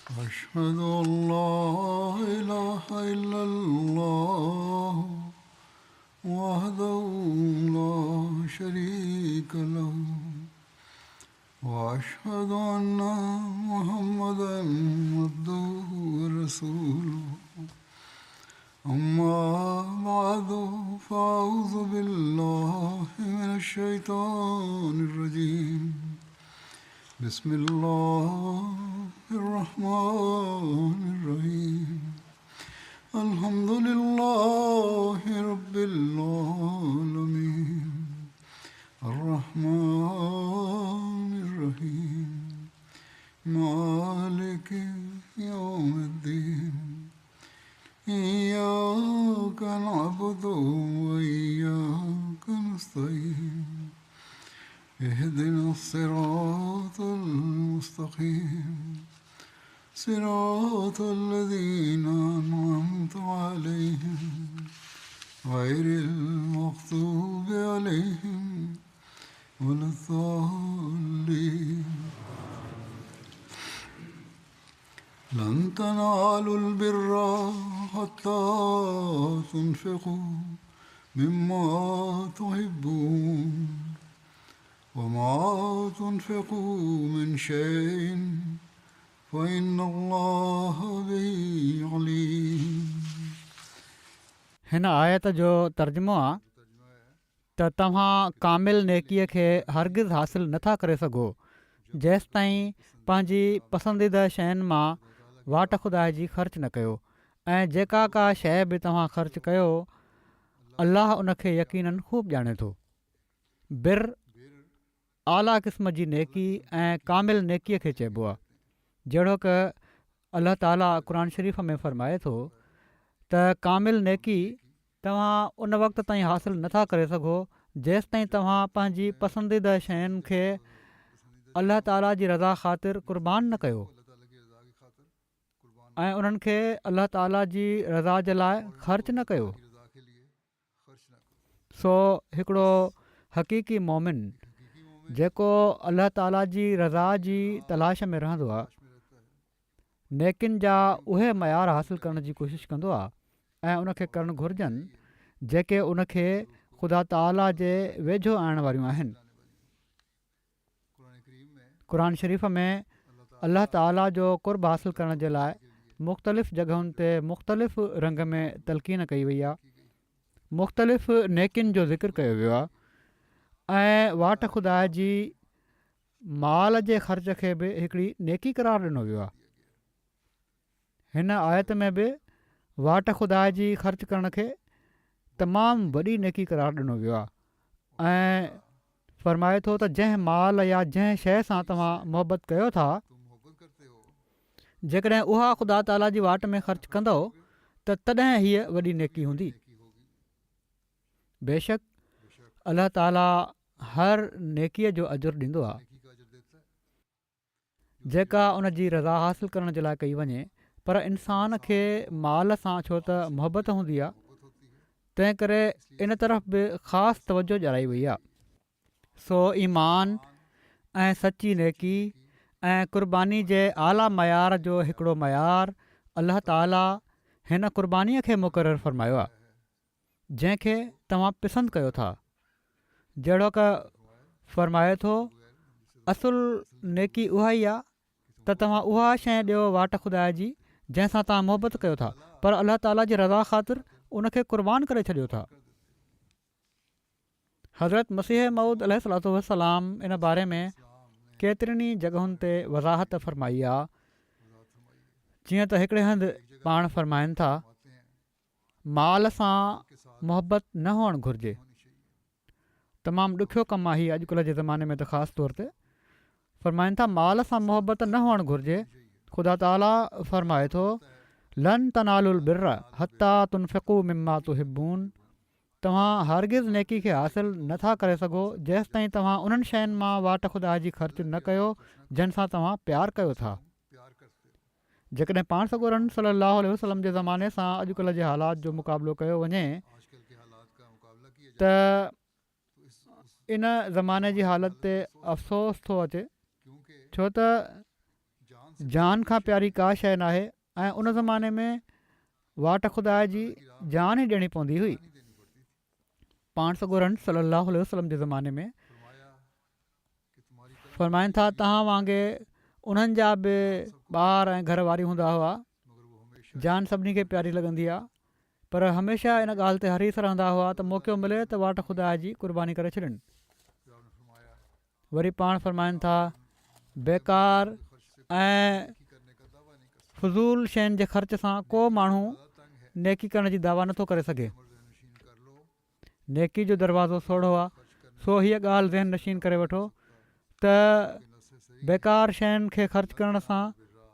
أشهد أن لا إله إلا الله وحده لا شريك له وأشهد أن محمدا عبده ورسوله أما بعد فأعوذ بالله من الشيطان الرجيم بسم الله الرحمن الرحيم الحمد لله رب العالمين الرحمن الرحيم مالك يوم الدين إياك نعبد وإياك نستعين اهدنا الصراط المستقيم صراط الذين أنعمت عليهم غير المغضوب عليهم ولا الضالين لن تنالوا البر حتى تنفقوا مما تحبون وما تنفقوا من شيء فإن الله به عليم. हिन आयत जो तर्जुमो आहे त तव्हां कामिल नेकीअ खे हरगिज़ हासिल नथा करे सघो जेसि ताईं पंहिंजी पसंदीदा शयुनि मां वाट खुदा जी ख़र्च न कयो ऐं जेका का शइ बि तव्हां ख़र्च कयो अलाह उनखे यकीननि ख़ूब ॼाणे थो. बिर आला क़िस्म जी नेकी ऐं कामिल नेकीअ खे चइबो आहे. जहिड़ो की अलाह ताला क़ुर शरीफ़ में फ़रमाए थो त कामिल नेकी तव्हां उन वक़्त ताईं हासिल नथा करे सघो जेसि ताईं तव्हां पंहिंजी पसंदीदा शयुनि खे अलाह ताला जी रज़ा ख़ातिर क़ुर्बान न कयो ऐं उन्हनि खे अलाह ताला जी रज़ा जे लाइ ख़र्च न कयो. सो हिकिड़ो हक़ीक़ी मोमिन जेको अलाह ताला जी रज़ा जी तलाश में रहंदो आहे नेकिन जा उहे मयार हासिल करण जी कोशिशि कंदो आहे ऐं उनखे करणु घुरिजनि जेके उनखे ख़ुदा ताला जे वेझो आणण वारियूं आहिनि. क़ुर शरीफ़ में अलाह ताला जो क़ुर्ब हासिल करण जे लाइ मुख़्तलिफ़ जॻहुनि ते मुख़्तलिफ़ रंग में तलक़ीन कई वई आहे. मुख़्तलिफ़ नेकिन जो ज़िक्र कयो वियो आहे ऐं वाट खुदा जी माल जे ख़र्च खे बि हिकिड़ी नेकी करार ॾिनो वियो आहे. हिन आयत में बि वाट खुदा जी ख़र्च करण खे तमामु वॾी नेकी करार ॾिनो वियो आहे ऐं फ़रमाए थो त जंहिं माल या जंहिं शइ सां तव्हां मुहबत कयो था जेकॾहिं उहा ख़ुदा ताला जी वाट में ख़र्च कंदव त तॾहिं हीअ वॾी नेकी हूंदी. बेशक अलाह ताला हर नेकीअ जो अजुरु ॾींदो आहे जेका उन जी रज़ा हासिल करण जे लाइ कई वञे. पर इंसान खे माल सां छो त मुहबत हूंदी आहे तंहिं करे इन तरफ़ बि ख़ासि तवजो ॾियाराई वई आहे. सो ईमान ऐं सची नेकी ऐं क़ुर्बानी जे आला मयार जो हिकिड़ो मयार अलाह ताला हिन क़ुर्बानीअ खे मुक़ररु फ़रमायो आहे जंहिंखे तव्हां पसंदि कयो था. जहिड़ो की फ़रमाए थो असुलु नेकी उहा ई आहे त तव्हां उहा शइ ॾियो वाट खुदा जी जंहिंसां तव्हां मुहबत कयो था पर अलाह ताला जी रज़ा ख़ातिर उनखे क़ुर्बान करे छॾियो था. हज़रत मसीह मऊद अलैहिस्सलातु वस्सलाम इन बारे में केतिरनि जॻहुनि ते वज़ाहत फ़रमाई आहे. जीअं त हिकिड़े हंधि पाण फ़रमाइनि था माल सां मुहबत न हुअणु घुरिजे. तमामु ॾुखियो कमु आहे हीउ अॼुकल्ह जे ज़माने में त ख़ासि तौर ते फ़रमाइनि था माल सां मुहबत न हुअणु घुरिजे. ख़ुदा ताला फ़रमाए थो लन तनालुल बिर्र हत्ता तुनफ़िक़ू मिम्मा तुहिब्बून. तव्हां हरगिज़ नेकी खे हासिल नथा करे सघो जेसि ताईं तव्हां उन्हनि शयुनि मां वाट खुदा जी ख़र्च न कयो जिन सां तव्हां प्यारु कयो था. जेकॾहिं पाण सॻोरन सल्लल्लाहु अलैहि वसल्लम जे ज़माने सां अॼुकल्ह जे हालात जो मुक़ाबिलो कयो वञे त इन ज़माने जी हालत ते अफ़सोस थो अचे छो त जान खां प्यारी का शइ नाहे ऐं उन ज़माने में वाट खुदा जी जान ई ॾियणी पवंदी हुई। पाण सॻोरनि सलाहु वसलम जे ज़माने में फ़रमाइनि था तव्हां वांगुरु उन्हनि जा बि ॿार ऐं घर वारी हूंदा हुआ। जान सभिनी खे प्यारी लॻंदी आहे, पर हमेशह इन ॻाल्हि ते हरीस रहंदा हुआ त मौक़ो मिले त वाट खुदा जी क़ुर्बानी करे छॾनि। वरी पाण फ़रमाइनि था बेकार ऐं फज़ूल शयुनि जे ख़र्च सां को माण्हू नेकी करण जी दावा नथो करे सघे। नेकी जो दरवाज़ो सोढ़ो आहे, सो हीअ ॻाल्हि ज़हन नशीन करे वठो त बेकार शयुनि खे ख़र्च करण सां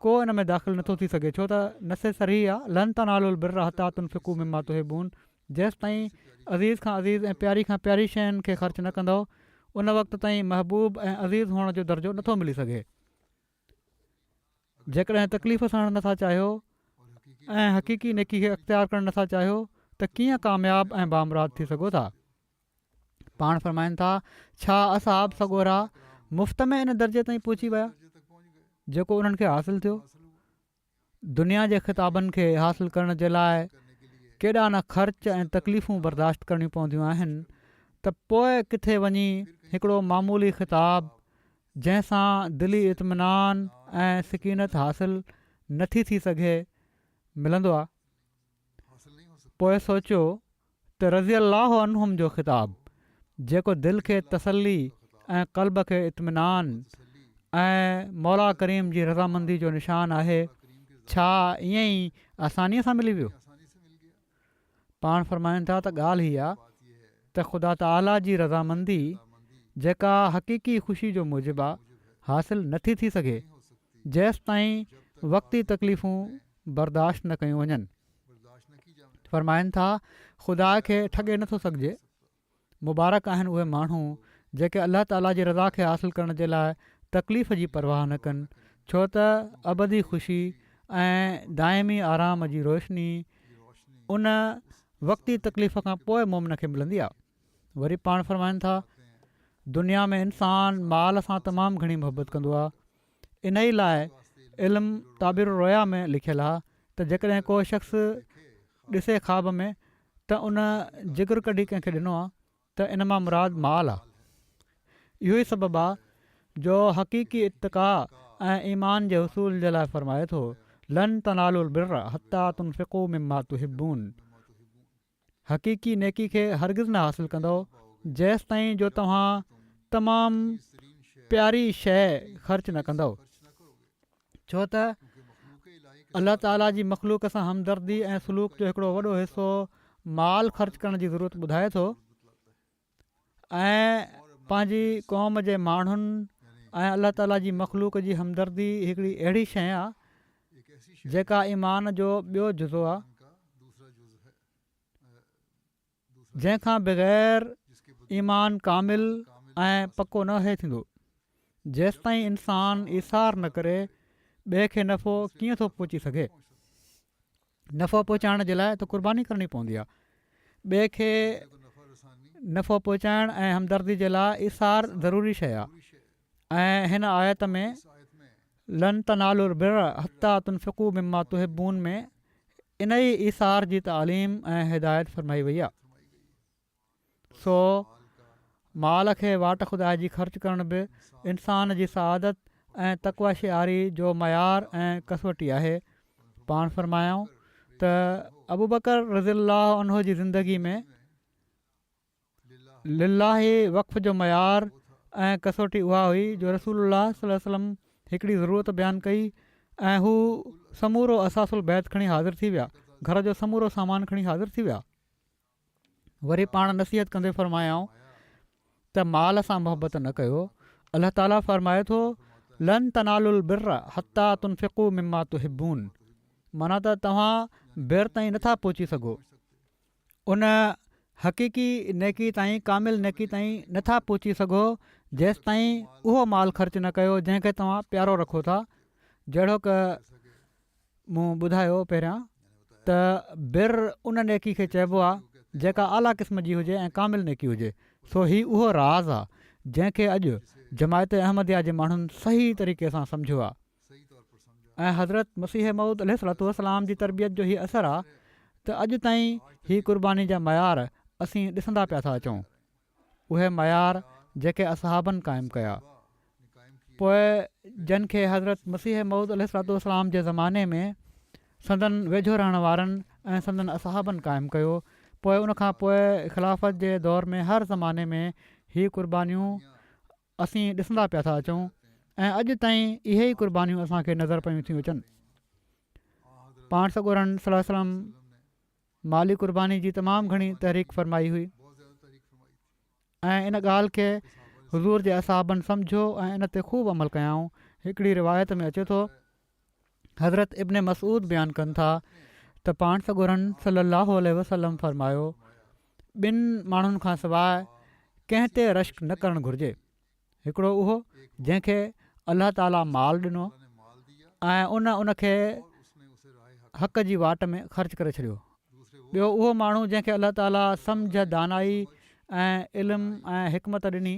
को इन में दाख़िल नथो थी सघे, छो त नसे सरी आहे लन तनालुल बिर्र हत्ता तुनफ़िक़ू मिम्मा तुहिब्बून। जेसि ताईं अज़ीज़ खां अज़ीज़ ऐं प्यारी खां प्यारी शयुनि खे ख़र्च न कंदव उन वक़्त ताईं महबूब ऐं अज़ीज़ हुअण जो दर्जो नथो मिली सघे। जेकॾहिं तकलीफ़ सहण नथा चाहियो ऐं हक़ीक़ी नेकी खे अख़्तियार करणु नथा चाहियो त कीअं कामयाबु ऐं बामुराद थी सघो था। पाण फ़रमाइनि था छा असहाब सॻोरा मुफ़्त में इन दर्जे ताईं पहुची विया जेको उन्हनि खे हासिलु थियो। दुनिया जे ख़िताबनि खे हासिलु करण जे लाइ केॾा न ख़र्च ऐं तकलीफ़ूं बर्दाश्त करणियूं पवंदियूं आहिनि त पोइ किथे वञी हिकिड़ो मामूली ख़िताब जंहिंसां दिली इत्मिनान ऐं सकीनत हासिलु नथी थी सघे मिलंदो आहे। पोइ सोचियो त रज़ी अलाह अन्हुम जो ख़िताबु जेको दिलि खे तसली ऐं क़ल्ब खे इत्मिनान ऐं मौला करीम जी रज़ामंदी जो निशान आहे, छा ईअं ई आसानीअ सां मिली वियो। पाण फ़रमाइनि था त ॻाल्हि हीअ आहे त ख़ुदा ताला जी रज़ामंदी जेका हक़ीक़ी ख़ुशी जो मूजिबु आहे हासिलु नथी थी सघे जेसि ताईं वक़्ती तकलीफ़ूं बर्दाश्त न कयूं वञनि। फ़रमाइनि था ख़ुदा खे ठगे नथो सघिजे। मुबारक आहिनि उहे माण्हू जेके अलाह ताला जी रज़ा खे हासिलु करण जे लाइ तकलीफ़ जी परवाह न कनि, छो त अबदी ख़ुशी ऐं दाइमी आराम जी रोशनी उन वक़्ती तकलीफ़ खां पोइ मोमिन खे मिलंदी आहे। वरी पाण फ़रमाइनि था दुनिया में इंसानु माल सां तमामु घणी मुहबत कंदो आहे। इन ई लाइ इल्मु ताबिर रोया में लिखियलु आहे त जेकॾहिं को शख़्स ॾिसे ख़्वाब में त उन जिगर कढी कंहिंखे ॾिनो आहे त इन मां मुराद माल आहे। इहो ई सबबु आहे जो हक़ीक़ी इत्तिक़ा ऐं ईमान जे उसूल जे लाइ फ़रमाए थो लन तनालुल बिर्र हत्ता तुनफ़िक़ू मिम्मा तुहिब्बून। हक़ीक़ी नेकी खे हरगिज़ न हासिलु कंदो जेसि ताईं जो तव्हां तमामु प्यारी शइ ख़र्च न कंदो, छो त अल्लाह ताला जी मख़लूक सां हमदर्दी ऐं सलूक जो हिकिड़ो वॾो हिसो माल ख़र्च करण जी ज़रूरत ॿुधाए थो ऐं पंहिंजी क़ौम जे माण्हुनि ऐं अल्लाह ताला जी मख़लूक जी हमदर्दी हिकिड़ी अहिड़ी शइ आहे जेका ईमान जो ॿियो जुज़ो आहे जंहिंखां बग़ैर ईमान कामिल ऐं पको न हे थींदो। जेसि ताईं इंसानु इसार न करे ॿिए खे नफ़ो कीअं थो पहुची सघे। नफ़ो पहुचाइण जे लाइ त क़ुर्बानी करणी पवंदी आहे। ॿिए खे नफ़ो पहुचाइण ऐं हमदर्दी जे लाइ इसार ज़रूरी शइ आहे। ऐं हिन आयत में लन तनालुल बिर्र हत्ता तुनफ़िक़ू मिम्मा तुहिब्बून में इन ई इसार जी तालीम ऐं हिदायत फ़रमाई वई आहे। सो माल खे वाट खुदा जी ख़र्च करण बि इंसान जी सआदत ऐं तक़वा शिआरी जो मयार ऐं कसवटी आहे। पाण फ़रमायूं त अबू बकर रज़ियल्लाहु अन्हु जी ज़िंदगी में लिल्लाही वक़्फ़ जो मयार ऐं कसोटी उहा हुई जो रसूलुल्लाह सल्लल्लाहु अलैहि वसल्लम हिकिड़ी ज़रूरत बयानु कई ऐं हू समूरो असासुल बैत खणी हाज़िर थी विया, घर जो समूरो सामान खणी हाज़िर थी विया। वरी पाण नसीहत कंदे फ़रमायाऊं त माल सां मुहबत न कयो। अल्लाह ताला फ़रमाए थो लन तनालुल बिर्र हत्ता तुनफ़िक़ू मिम्मा तुहिब्बून, माना त तव्हां बिर ताईं नथा पहुची सघो, उन हक़ीक़ी नेकी ताईं कामिल नेकी ताईं नथा पहुची सघो जेसि ताईं उहो माल ख़र्च न कयो जंहिंखे तव्हां प्यारो रखो था। जहिड़ो क मूं ॿुधायो पहिरियां त बिर उन नेकी खे चइबो आहे जेका आला क़िस्म जी हुजे ऐं कामिल नेकी हुजे। सो ही उहो राज़ आहे जंहिंखे अॼु जमायत अहमदिया जे माण्हुनि सही तरीक़े सां सम्झो आहे। ऐं हज़रत मसीह मऊद अलैहिस्सलाम जी तरबियत जो हीउ असरु आहे त अॼु ताईं हीअ क़ुर्बानी जा मयार असीं ॾिसंदा पिया था अचूं, उहे मयार जेके असहाबनि क़ाइमु कया। पोइ जिन खे हज़रत मसीह मऊद अलैहिस्सलाम जे ज़माने में संदन वेझो रहण वारनि ऐं संदन असहाबनि क़ाइमु कयो, पोइ उनखां पोइ ख़िलाफ़त जे दौर में हर ज़माने में हीअ क़ुर्बानियूं असीं ॾिसंदा पिया था अचूं ऐं अॼु ताईं इहे ई क़ुर्बानियूं असांखे नज़र पियूं थियूं अचनि। पाण सॻोरनि सल्लल्लाहु अलैहि वसल्लम माली क़ुर्बानी जी तमामु घणी तहरीक फ़रमाई हुई ऐं इन ॻाल्हि खे हुज़ूर जे असहाबनि सम्झो ऐं इन ते ख़ूब अमल कयाऊं। हिकिड़ी रिवायत में अचे थो, हज़रत इब्न मसूद बयानु कनि था त पाण सॻोरनि सल्लल्लाहु अलैहि वसल्लम फ़रमायो, ॿिनि माण्हुनि खां सवाइ कंहिं ते रश्क न करणु घुरिजे। हिकिड़ो उहो जंहिंखे अलाह ताला माल ॾिनो ऐं उनखे हक़ जी वाट में ख़र्च करे छॾियो। ॿियो उहो माण्हू जंहिंखे अलाह ताला सम्झ, दानाई ऐं इल्मु ऐं हिकमत ॾिनी,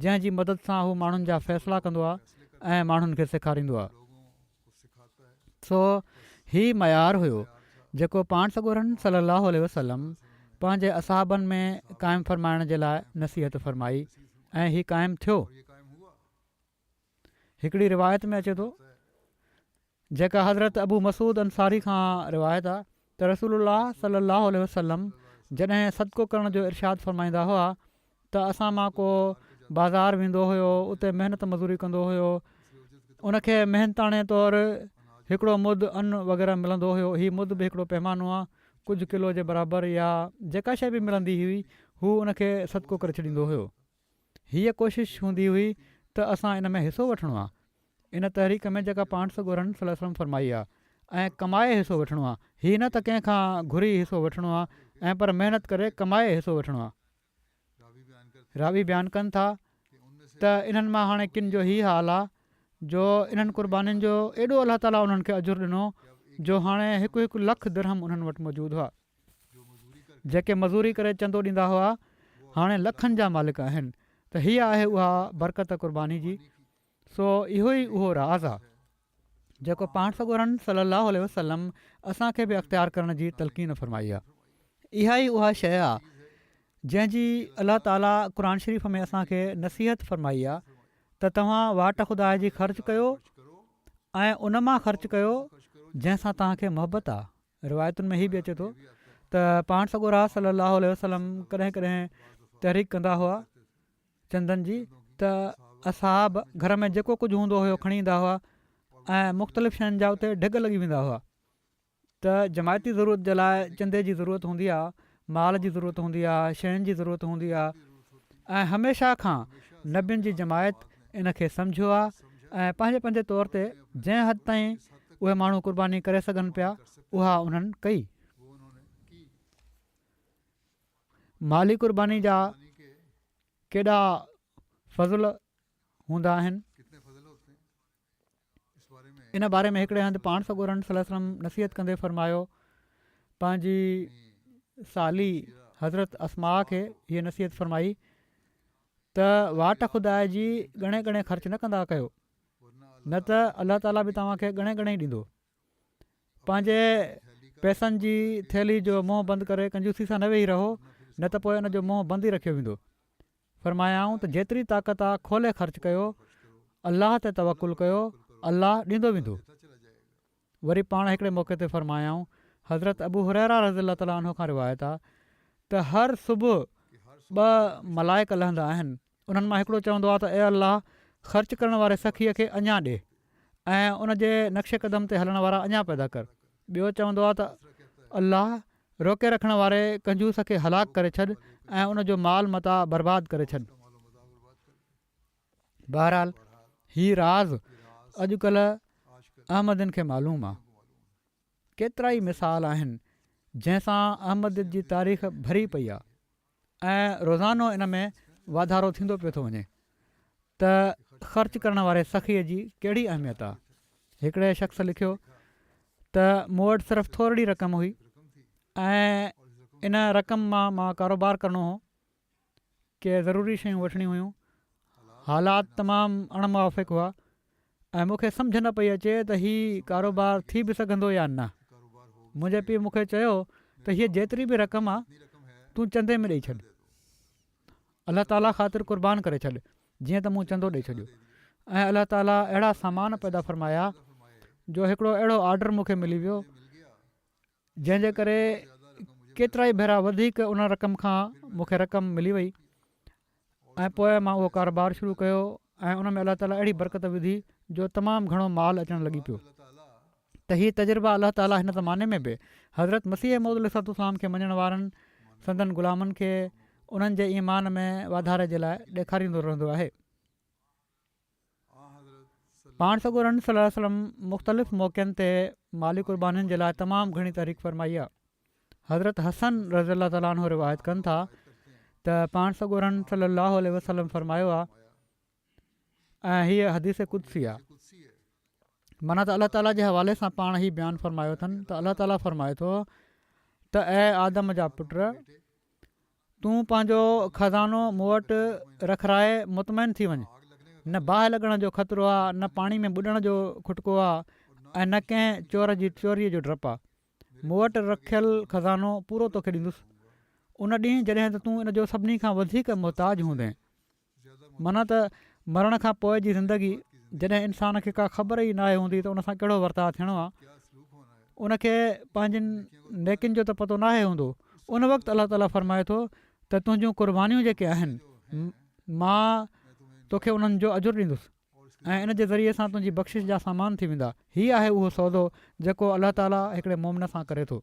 जंहिंजी मदद सां हू माण्हुनि जा फ़ैसिला कंदो आहे ऐं माण्हुनि खे सेखारींदो आहे। सो हीउ मयार हुयो जेको पाण सॻोरनि सल्लल्लाहु अलैहि वसल्लम पंहिंजे असहाबनि में क़ाइमु फ़रमाइण जे लाइ नसीहत फ़रमाई ऐं हीउ क़ाइमु थियो। हिकिड़ी रिवायत में अचे थो जेका हज़रत अबू मसूद अंसारी खां रिवायत आहे त रसूलुल्लाह सल्लल्लाहु अलैहि वसल्लम जॾहिं सदको करण जो इरशाद फ़रमाईंदा हुआ त असां मां को बाज़ारि वेंदो हुयो, उते महिनत मज़ूरी कंदो हुयो, उनखे महिनताणे तौरु हिकिड़ो मुद अन वग़ैरह मिलंदो हुयो। हीउ मुद बि हिकिड़ो पैमानो आहे, कुझु किलो जे बराबरि या जेका शइ बि मिलंदी हुई हू उनखे सदको करे छॾींदो हुयो। हीअ कोशिशि हूंदी हुई त असां इन में हिसो वठिणो आहे, इन तहरीक में जेका पाण सॻोरनि सल्लल्लाहु अलैहि वसल्लम फ़रमाई आहे, ऐं कमाए हिसो वठिणो आहे। हीअ न त कंहिंखां घुरी हिसो वठिणो आहे ऐं पर महिनत करे कमाए हिसो वठिणो आहे। रावी बयानु कनि था त इन्हनि मां हाणे किन जो हीउ हाल आहे जो इन्हनि क़ुर्बानीुनि जो एॾो अलाह ताला उन्हनि खे अजुर ॾिनो जो हाणे हिकु लख दिरहम उन्हनि वटि मौजूदु हुआ। जेके मज़ूरी करे चंदो ॾींदा हुआ हाणे लखनि जा मालिक आहिनि। त हीअ आहे उहा बरकत क़ुर्बानी जी। सो इहो ई उहो राज़ आहे जेको पाण सॻोरनि सल्लल्लाहु अलैहि वसल्लम असांखे बि अख़्तियार करण जी तलक़ीन फ़रमाई आहे। इहा ई उहा शइ आहे जंहिंजी अलाह ताला क़ुर शरीफ़ में असांखे नसीहत फ़रमाई आहे त तव्हां वाट खुदा जी ख़र्च कयो ऐं उन मां ख़र्च कयो जंहिंसां तव्हांखे मोहबत आहे। रिवायतुनि में हीउ बि अचे थो त पाण सॻोरा सल्लल्लाहु अलैहि वसल्लम कॾहिं कॾहिं तहरीक कंदा हुआ चंदनि जी त असहाब घर में जेको कुझु हूंदो हुयो खणी ईंदा हुआ ऐं मुख़्तलिफ़ शयुनि जा उते ढिग लॻी वेंदा हुआ। त जमायती ज़रूरत जे लाइ चंदे जी ज़रूरत हूंदी आहे, माल जी ज़रूरत हूंदी आहे, शयुनि जी ज़रूरत हूंदी आहे ऐं हमेशह खां नबियुनि जी जमायत इन खे सम्झियो आहे ऐं पंहिंजे पंहिंजे तौर ते जंहिं हद ताईं उहे माण्हू क़ुर्बानी करे सघनि पिया उहा उन्हनि कई। माली क़ुर्बानी जा केॾा फज़ुल हूंदा आहिनि, इन बारे में हिकिड़े हंधि पाण सॻोरनि सल्लल्लाहु अलैहि वसल्लम नसीहत कंदे फ़रमायो। पंहिंजी साली हज़रत अस्मा खे हीअ नसीहत फ़रमाई त वाट खुदा जी घणे घणे ख़र्च न कंदा कयो, न त अलाह ताला बि तव्हांखे घणे घणे ई ॾींदो। पंहिंजे पैसनि जी थैली जो मुंहुं बंदि करे कंजूसी सां न वेही रहो, न त पोइ इन जो मुंहुं बंदि ई रखियो वेंदो। फ़रमायाऊं त जेतिरी ताक़त आहे खोले ख़र्च कयो, अलाह ते तवकुल कयो, अलाह ॾींदो वेंदो। वरी पाण हिकिड़े मौक़े ते फ़रमायाऊं, हज़रत अबू हुरैरा रज़ियल्लाहु ताला अन्हु खां रिवायत आहे त हर सुबुह 2 मलाइक लहंदा आहिनि। उन्हनि मां हिकिड़ो चवंदो आहे त ए अलाह ख़र्च करण वारे सखीअ खे अञा ॾे ऐं उन जे नक्शे क़दम ते हलण वारा अञा पैदा कर। ॿियो चवंदो आहे त अलाह रोके रखण वारे कंजूस खे हलाक करे छॾ ऐं उनजो माल मता बर्बादु करे छॾ। बहरहाल हीउ राज़ अॼुकल्ह अहमदनि खे मालूम आहे। केतिरा ई मिसाल आहिनि जंहिंसां अहमद जी तारीख़ भरी पई आहे ऐं रोज़ानो इन में वाधारो थींदो पियो थो वञे त ख़र्च करण वारे सखीअ जी कहिड़ी अहमियत आहे। हिकिड़े शख़्स लिखियो त मूं वटि सिर्फ़ु थोरी रक़म हुई ऐं इन रक़म मां कारोबार करिणो हो, के ज़रूरी शयूं वठणियूं हुयूं, हालात तमामु अणमुवाफ़िक़ हुआ ऐं मूंखे सम्झ न पई अचे त हीउ कारोबार थी बि सघंदो या न। मुंहिंजे पीउ मूंखे चयो त हीअ जेतिरी बि रक़म आहे तूं चंदे में ॾेई छॾ, अलाह ताला ख़ातिर क़ुर्बान करे छॾ, जीअं त मूं चंदो ॾेई छॾियो। ऐं अलाह ताला अहिड़ा सामान पैदा फ़रमाया जो हिकिड़ो अहिड़ो ऑडर मूंखे मिली वियो जंहिंजे करे केतिरा ई भेरा वधीक उन रक़म खां मूंखे रक़म मिली वई। ऐं पोइ मां उहो कारोबार शुरू कयो ऐं उन में अलाह ताला अहिड़ी बरकत विधी जो तमामु घणो माल अचणु लॻी पियो। त हीअ तजुर्बा अलाह ताला हिन ज़माने में बि हज़रत मसीह मौद अलैहिस्सलाम खे मञण वारनि संदन ग़ुलामनि खे उन्हनि जे ईमान में वाधारे जे लाइ ॾेखारींदो रहंदो आहे। पाण सॻोरन सल्लल्लाहु अलैहि वसल्लम मुख़्तलिफ़ मौक़नि ते माली क़ुर्बानीनि जे लाइ तमामु घणी तारीख़ फ़रमाई आहे। हज़रत हसन रज़ी अलाह ताला अन्हु रिवायत कनि था त पाण सॻोरन सल्लल्लाहु अलैहि वसल्लम फ़रमायो आहे ऐं हीअ हदीस कुदसी आहे, माना त अलाह ताला जे हवाले सां पाण ई बयानु फ़रमायो अथनि त अलाह ताला फ़रमाए थो त ऐं आदम जा पुट तूं पंहिंजो खज़ानो मूं वटि रखराए मुतमइन थी वञ, न बाहि लॻण जो ख़तरो आहे, न पाणी में ॿुॾण जो खुटको आहे ऐं न कंहिं चोर जी चोरीअ जो डपु आहे। मूं वटि रखियल खज़ानो पूरो तोखे ॾींदुसि उन ॾींहुं जॾहिं त तूं इन जो सभिनी खां वधीक मुहताज हूंदे। माना त मरण खां पोइ जी ज़िंदगी जॾहिं इंसान खे का ख़बर ई नाहे हूंदी त उन सां कहिड़ो वर्ताव थियणो आहे, उनखे पंहिंजनि नेकिन जो त पतो नाहे हूंदो। उन वक़्तु अलाह ताला फ़रमाए थो त तुंहिंजूं क़ुर्बानियूं जेके आहिनि मां तोखे उन्हनि जो अजुरु ॾींदुसि ऐं इन जे ज़रिए सां तुंहिंजी बख़्शिश जा सामान थी वेंदा। हीअ आहे उहो सौदो जेको अलाह ताला हिकिड़े मोमिन सां करे थो।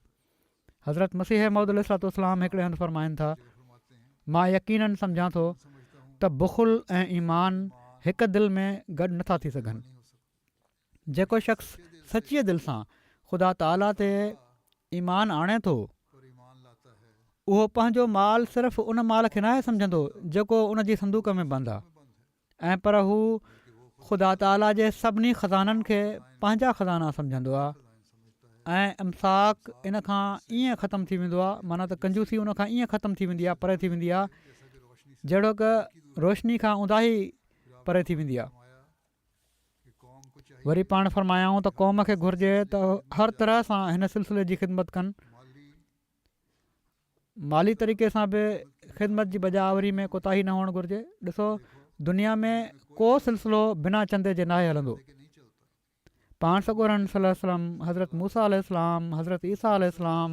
हज़रत मसीह मौद अलैहिस्सलाम हिकिड़े हंधि फ़रमाइनि था, मां यकीननि सम्झां थो त बुख़ुल ऐं ईमान हिकु दिलि में गॾु नथा थी सघनि। जेको शख़्स सचीअ दिलि सां ख़ुदा ताला ते ईमान आणे थो उहो पंहिंजो माल सिर्फ़ु उन माल खे नाहे सम्झंदो जेको उन जी संदूक में बंदि आहे, ऐं पर हू ख़ुदा ताला जे सभिनी ख़ज़ाननि खे पंहिंजा ख़ज़ाना सम्झंदो आहे। ऐं इमसाक इन खां ईअं ख़तमु थी वेंदो आहे, माना त कंजूसी उन खां ईअं ख़तमु थी वेंदी आहे, परे थी वेंदी आहे जहिड़ो की रोशनी खां उंदाही परे थी वेंदी आहे। वरी पाण फ़रमायाऊं त क़ौम खे घुरिजे त हर तरह सां हिन सिलसिले जी ख़िदमत कनि, माली तरीक़े सां बि ख़िदमत जी बजावरी में कोताही न हुअणु घुरिजे। ॾिसो दुनिया में को सिलसिलो बिना चंदे जे नाहे हलंदो। पाण सॻोरन सल्लल्लाहु अलैहि वसल्लम, हज़रत मूसा अलैहिस्सलाम, हज़रत ईसा अलैहिस्सलाम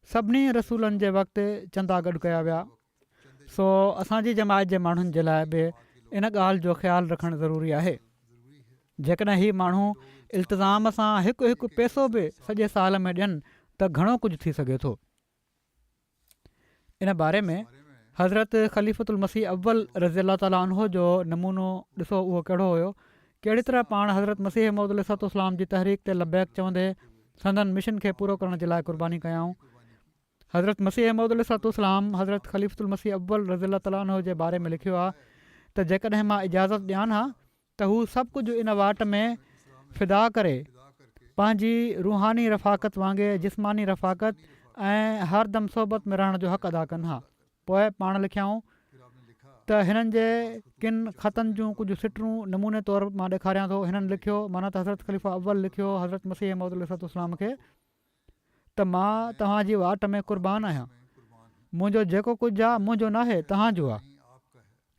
सभिनी रसूलनि जे वक़्तु चंदा गॾु कया विया। सो असांजी जमायत जे माण्हुनि जे लाइ बि इन ॻाल्हि जो ख़्यालु रखणु ज़रूरी आहे। जेकॾहिं हीअ माण्हू इल्तिज़ाम सां हिकु हिकु पैसो बि सॼे साल में ॾियनि त घणो कुझु थी सघे थो। इन बारे में हज़रत ख़लीफ़तुल मसीह अव्वल रज़ी अलाह ताला अन्हो जो नमूनो ॾिसो उहो कहिड़ो हुयो। कहिड़ी तरह पाण हज़रत मसीह मौद अलैहिस्सलाम जी तहरीक ते लबैक चवंदे संदन मिशन खे पूरो करण जे लाइ क़ुर्बानी कयाऊं। हज़रत मसीह मौद अलैहिस्सलाम हज़रत ख़लीफ़तुल मसीह अव्वल रज़ी अलाह ताला अन्हो जे बारे में लिखियो आहे त जेकॾहिं मां इजाज़त ॾियां हा त हू सभु कुझु इन वाट में फ़िदा करे पंहिंजी रूहानी रफ़ाक़त वांगुरु जिस्मानी रफ़ाक़त ऐं हरदम सोबत में रहण जो हक़ अदा कनि हा। पोइ पाण लिखियाऊं त हिननि जे किन ख़तनि जूं कुझु सिटरूं नमूने तौरु मां ॾेखारियां थो। हिननि लिखियो, माना त हज़रत ख़लीफ़ा अव्वल लिखियो हज़रत मसीह मौद अलैहिस्सलाम खे त मां तव्हांजी वाट में क़ुर्बान आहियां, मुंहिंजो जेको कुझु आहे मुंहिंजो नाहे तव्हांजो आहे।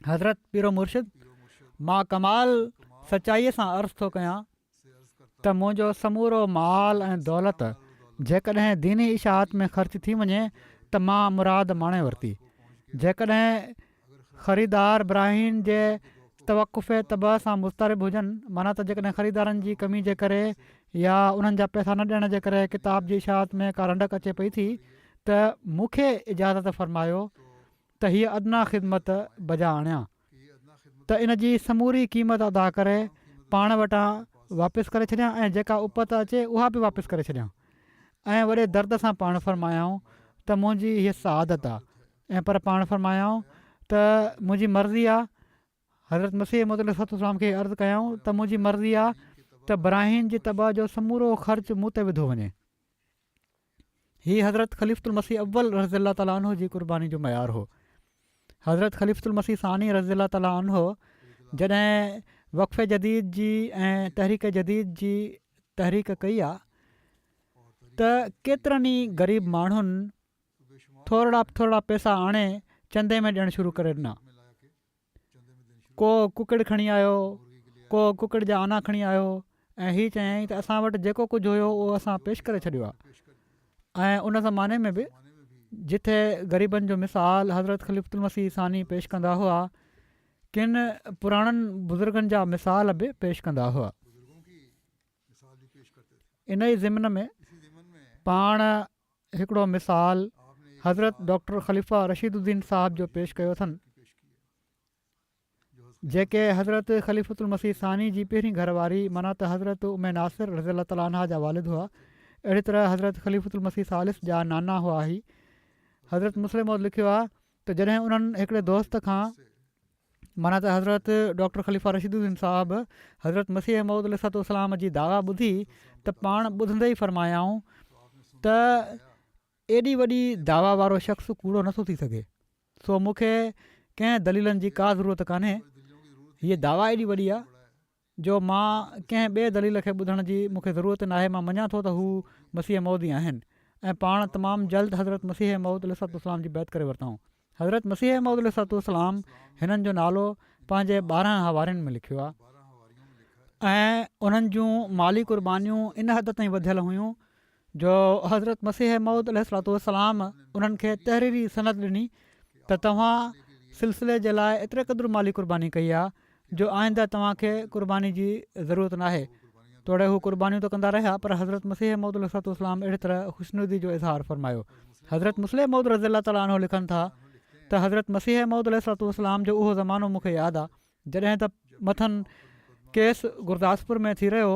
हज़रत पीरो मुर्शिद, मां कमाल सचाईअ सां अर्ज़ु थो कयां त मुंहिंजो समूरो माल ऐं दौलत जेकॾहिं दीनी इशाअत में ख़र्च थी वञे त मां मुराद माणे वरिती। जेकॾहिं ख़रीदार ब्राहीन जे तवक़ुफ़े तबह सां मुस्तरिब हुजनि, माना त जेकॾहिं ख़रीदारनि जी कमी जे करे या उन्हनि जा पैसा न ॾियण जे करे किताब जी इशाअत में का रंडक अचे पई थी त मूंखे इजाज़त फ़रमायो त हीअ अदना ख़िदमत बजा आणियां त इन जी समूरी क़ीमत अदा करे पाण वटां वापसि करे छॾियां ऐं जेका उपत अचे उहा बि वापसि करे छॾियां। ऐं वॾे दर्द सां पाण फ़रमायाऊं त मुंहिंजी हीअ सआदत आहे। ऐं पर पाण फ़रमायाऊं त मुंहिंजी मर्ज़ी आहे, हज़रत मसीह मौद अलैहिस्सलाम खे अर्ज़ु कयऊं त मुंहिंजी मर्ज़ी आहे त ब्राहीन जी तबाह जो समूरो ख़र्च मूं ते विधो वञे। हीअ हज़रत ख़लीफ़तुल मसीह अव्वल रज़ी अलाह ताला अन्हो जी क़ुर्बानी जो मयार हो। हज़रत ख़लीफ़तुल मसीह सानी रज़ी अलाह ताला अन्हो जॾहिं वक़फ़े जदीद जी ऐं तहरीक जदीद जी तहरीक कई आहे त केतिरनि ई ग़रीब माण्हुनि थोरा पैसा आणे चंदे में ॾियणु शुरू करे ॾिना। को कुकड़ खणी आयो, को कुकड़ जा आना खणी आयो ऐं हीअ चयईं त असां वटि जेको कुझु हुयो उहो असां पेश करे छॾियो आहे। ऐं उन ज़माने में बि जिथे ग़रीबनि जो मिसाल हज़रत ख़लीफ़ुल मसीह सानी पेश कंदा हुआ, किन पुराणनि बुज़ुर्गनि जा मिसाल बि पेश कंदा हुआ। इन ई ज़िमन में पाण हिकिड़ो मिसाल हज़रत डॉक्टर ख़लीफ़ा रशीदुद्दीन साहिब जो पेश कयो अथनि, जेके हज़रत ख़लीफ़ुल मसीह सानी जी पहिरीं घरवारी माना त हज़रत उमे नासिर रज़ी अल्लाह ताला अन्हा जा वालिद हुआ। अहिड़ी तरह हज़रत ख़लीफ़ुल मसीह सालिस जा नाना हुआ। ही हज़रत मुस्लिम मौद लिखियो आहे त जॾहिं उन्हनि हिकिड़े दोस्त खां माना त हज़रत डॉक्टर ख़लीफ़ा रशीदुद्दीन साहिबु हज़रत मसीह मौद अलैहिस्सलाम जी दावा ॿुधी त पाण ॿुधंदे ई फरमायाऊं त एॾी वॾी दावा वारो शख़्स कूड़ो नथो थी सघे, सो मूंखे कंहिं दलीलनि जी का ज़रूरत कान्हे। हीअ दावा एॾी वॾी आहे जो मां कंहिं ॿिए दलील खे ॿुधण जी मूंखे ज़रूरत नाहे। मां मञा थो त हू मसीह मौद ई आहिनि ऐं पाण तमामु जल्द हज़रत मसीह मौद अलैहिस्सलाम जी बैत करे वरितऊं। हज़रत मसीह मौद अलैहिस्सलाम हिननि जो नालो पंहिंजे 12 हवारियुनि में लिखियो आहे ऐं उन्हनि जूं माली कुर्बानियूं इन हद ताईं वधियल हुयूं जो हज़रत मसीह मौद अलैहिस्सलाम उन्हनि खे तहरीरी सनद ॾिनी त तव्हां सिलसिले जे लाइ एतिरे क़दुरु माली कुर्बानी कई आहे जो आईंदा तव्हांखे कुर्बानी जी ज़रूरत नाहे। तोड़े हू कुर्बानियूं त कंदा रहिया, पर हज़रत मसीह मौद अलैहिस्सलाम अहिड़ी तरह ख़ुशनुदी जो इज़हार फ़रमायो। हज़रत मुस्लिम मौद रज़ी अल्लाह ताला अन्हु लिखनि था त हज़रत मसीह मौद अलैहिस्सलाम जो उहो ज़मानो मूंखे यादि आहे जॾहिं त मथनि केस गुरदासपुर में थी रहियो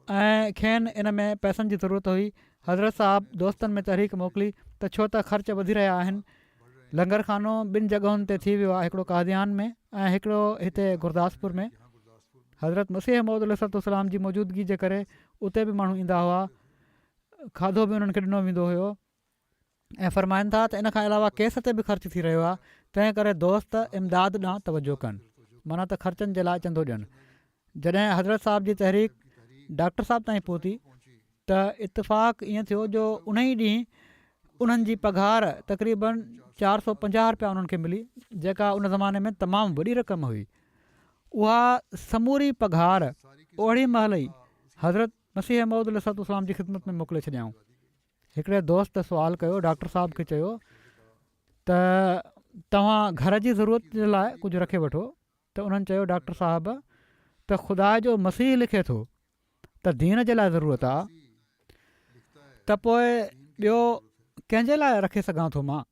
ऐं खेनि इन में पैसनि जी ज़रूरत हुई। हज़रत साहिबु दोस्तनि में तहरीक मोकिली त छो त ख़र्च वधी रहिया आहिनि। लंगर खानो 2 जॻहियुनि ते थी वियो आहे, हिकिड़ो कादियान में ऐं हिकिड़ो हिते गुरदासपुर में। हज़रत मसीह मौद अलैहिस्सलाम जी मौजूदगी जे करे उते बि माण्हू ईंदा हुआ, खाधो बि उन्हनि खे ॾिनो वेंदो हुयो ऐं फ़रमाइनि था त इन खां अलावा केस ते बि ख़र्च थी रहियो आहे, तंहिं करे दोस्त इमदाद ॾांहुं तवजो कनि, माना त ख़र्चनि जे लाइ चंदो ॾियनि। जॾहिं हज़रत साहिब जी तहरीक डॉक्टर साहिब ताईं पहुती त इतफ़ाक़ ईअं थियो जो उन ई ॾींहुं उन्हनि जी पघार तक़रीबन 450 रुपया उन्हनि खे मिली, जेका उन ज़माने में तमामु वॾी रक़म हुई। उहा समूरी पघार ओड़ी महिल ई हज़रत मसीह मौद अलैहिस्सलाम जी ख़िदमत में मोकिले छॾियाऊं। हिकिड़े दोस्त सुवालु कयो, डॉक्टर साहिब खे चयो त तव्हां घर जी ज़रूरत जे लाइ कुझु रखे वठो, त उन्हनि चयो डॉक्टर साहिबु त ख़ुदा जो मसीह लिखे थो त दीन जे लाइ ज़रूरत आहे, त पोइ ॿियो कंहिंजे लाइ रखे सघां थो मां।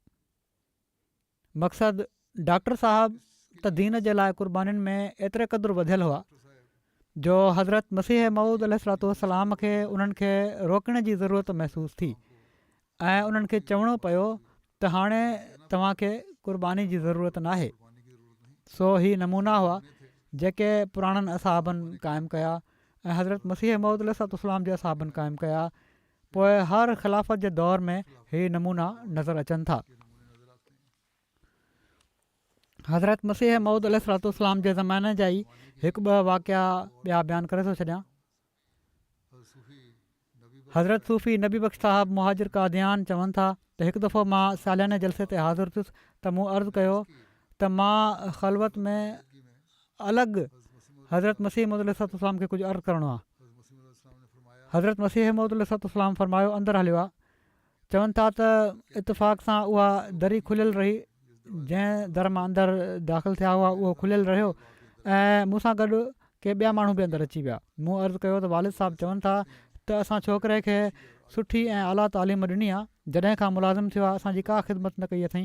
मक़सदु डॉक्टर साहिबु त दीन जे लाइ क़ुर्बानीनि में एतिरे क़दुरु वधियल हुआ जो हज़रत मसीह मऊद अलैहिस्सलाम खे उन्हनि खे रोकण जी ज़रूरत महसूसु थी ऐं उन्हनि खे चवणो पियो त हाणे तव्हांखे क़ुर्बानी जी ज़रूरत नाहे। सो ही नमूना हुआ जेके पुराणनि असहाबनि क़ाइमु कया ऐं हज़रत मसीह मऊद अलैहिस्सलाम जे असहाबनि क़ाइमु कया। पोइ हर ख़िलाफ़त जे दौर में ही नमूना नज़र अचनि था। हज़रत मसीह मऊद अलैहिस्सलाम जे ज़माने जा ई 1-2 वाक़िया ॿिया बयानु करे थो छॾियां। हज़रत सूफ़ी नबी बख़्श साहिबु मुहाजिर कादियान चवनि था त हिकु दफ़ो मां सालियाने जलसे ते हाज़िर थियुसि त मूं अर्ज़ु कयो त मां ख़लवत में अलॻि हज़रत मसीह मऊद अलैहिस्सलाम खे कुझु अर्ज़ु करिणो आहे। हज़रत मसीह मऊद अलैहिस्सलाम फरमायो अंदरि हलियो आहे। चवनि था त इतफ़ाक़ सां उहा दरी खुलियल रही, जंहिं दर मां अंदरि दाख़िल थिया हुआ उहो खुलियल रहियो ऐं मूंसां गॾु के ॿिया माण्हू बि अंदरि अची विया। मूं अर्ज़ु कयो त वालिद साहिबु चवनि था त असां छोकिरे खे सुठी ऐं आला तालीम ॾिनी आहे, जॾहिं खां मुलाज़िम थियो आहे असांजी का ख़िदमत न कई अथई।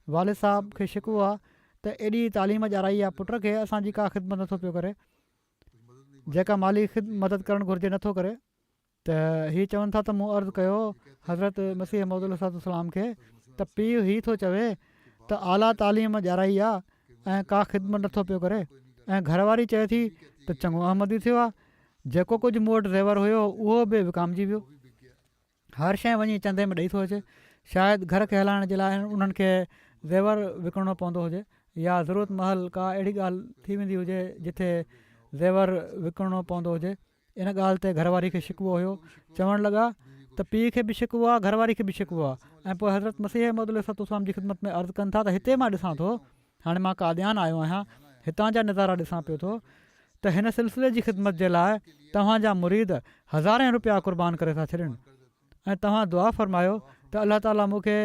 वालिद साहिब खे शिकवो आहे त एॾी तालीम ॼाराई आहे पुट खे, असांजी का ख़िदमत नथो पियो करे, जेका माली मदद करणु घुरिजे नथो करे। त हीअ चवनि था त मूं अर्ज़ु कयो हज़रत मसीह मऊद अलैहिस्सलाम खे त पीउ हीअ थो चवे त आला तालीम ॼाराई आहे ऐं का ख़िदमत नथो पियो करे, ऐं घरवारी चए थी त चङो अहमदी थियो आहे, जेको कुझु मूं वटि ज़ेवर हुयो उहो बि विकामजी वियो, हर शइ वञी चंदे में ॾेई थो अचे। शायदि घर खे हलाइण जे लाइ उन्हनि खे ज़ेवर विकिणणो पवंदो हुजे या ज़रूरत महल का अहिड़ी ॻाल्हि थी वेंदी हुजे जिथे ज़ेवर विकिणणो पवंदो हुजे। इन ॻाल्हि ते घरवारी खे शिकवो हुयो। चवणु लॻा त पीउ खे बि शिकवो आहे, घरवारी खे बि शिकवो आहे। ऐं पोइ हज़रत मसीह मौद अलैहिस्सलाम जी ख़िदमत में अर्ज़ु कनि था त हिते मां ॾिसां थो, हाणे मां कादियान आयो आहियां, हितां जा नज़ारा ॾिसां पियो थो त हिन सिलसिले जी ख़िदमत जे लाइ तव्हांजा मुरीद हज़ारे रुपया क़ुर्बान करे था छॾनि। ऐं तव्हां दुआ फ़रमायो त अलाह ताला मूंखे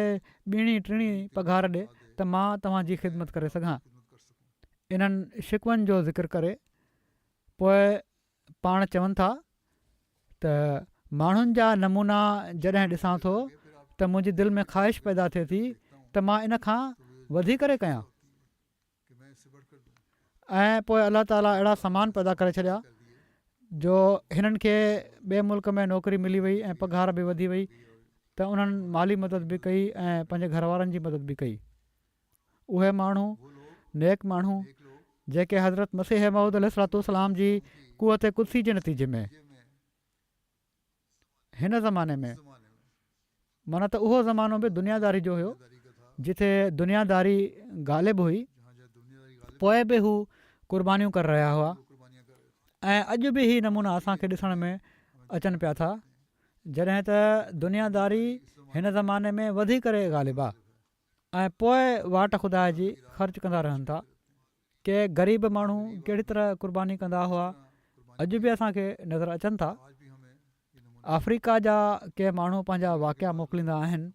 ॿीणी टीणी पघार ॾिए त मां तव्हांजी ख़िदमत करे सघां। इन्हनि शिकवनि जो ज़िक्र करे पोइ पाण चवनि था त माण्हुनि जा नमूना जॾहिं ॾिसां थो त मुंहिंजी दिलि में ख़्वाहिश पैदा थिए थी त मां इन खां वधी करे कयां। ऐं पोइ अलाह ताला अहिड़ा सामान पैदा करे छॾिया जो हिननि खे ॿिए मुल्क में नौकिरी मिली वई ऐं पघार बि वधी वई, त उन्हनि माली मदद बि कई ऐं पंहिंजे घर वारनि जी मदद बि कई। उहे माण्हू नेक माण्हू जेके हज़रत मसीह मऊद अलैहिस्सलाम जी कुवत कुदसी जे नतीजे में हिन ज़माने में, माना त उहो ज़मानो बि दुनियादारी जो हुयो जिथे दुनियादारी ग़ालिब हुई, पोइ बि हू क़ुर्बानियूं करे रहिया हुआ। ऐं अॼु बि ही नमूना असांखे ॾिसण में अचनि पिया था, जॾहिं त दुनियादारी हिन ज़माने में वधी करे ग़ालिब आहे ऐं पोइ वाट खुदा जी ख़र्च कंदा रहनि था। के ग़रीब माण्हू कहिड़ी तरह क़ुर्बानी कंदा हुआ अॼु बि असांखे नज़र अचनि था। अफ्रीका जा के माण्हू पंहिंजा वाक़िया मोकिलींदा आहिनि,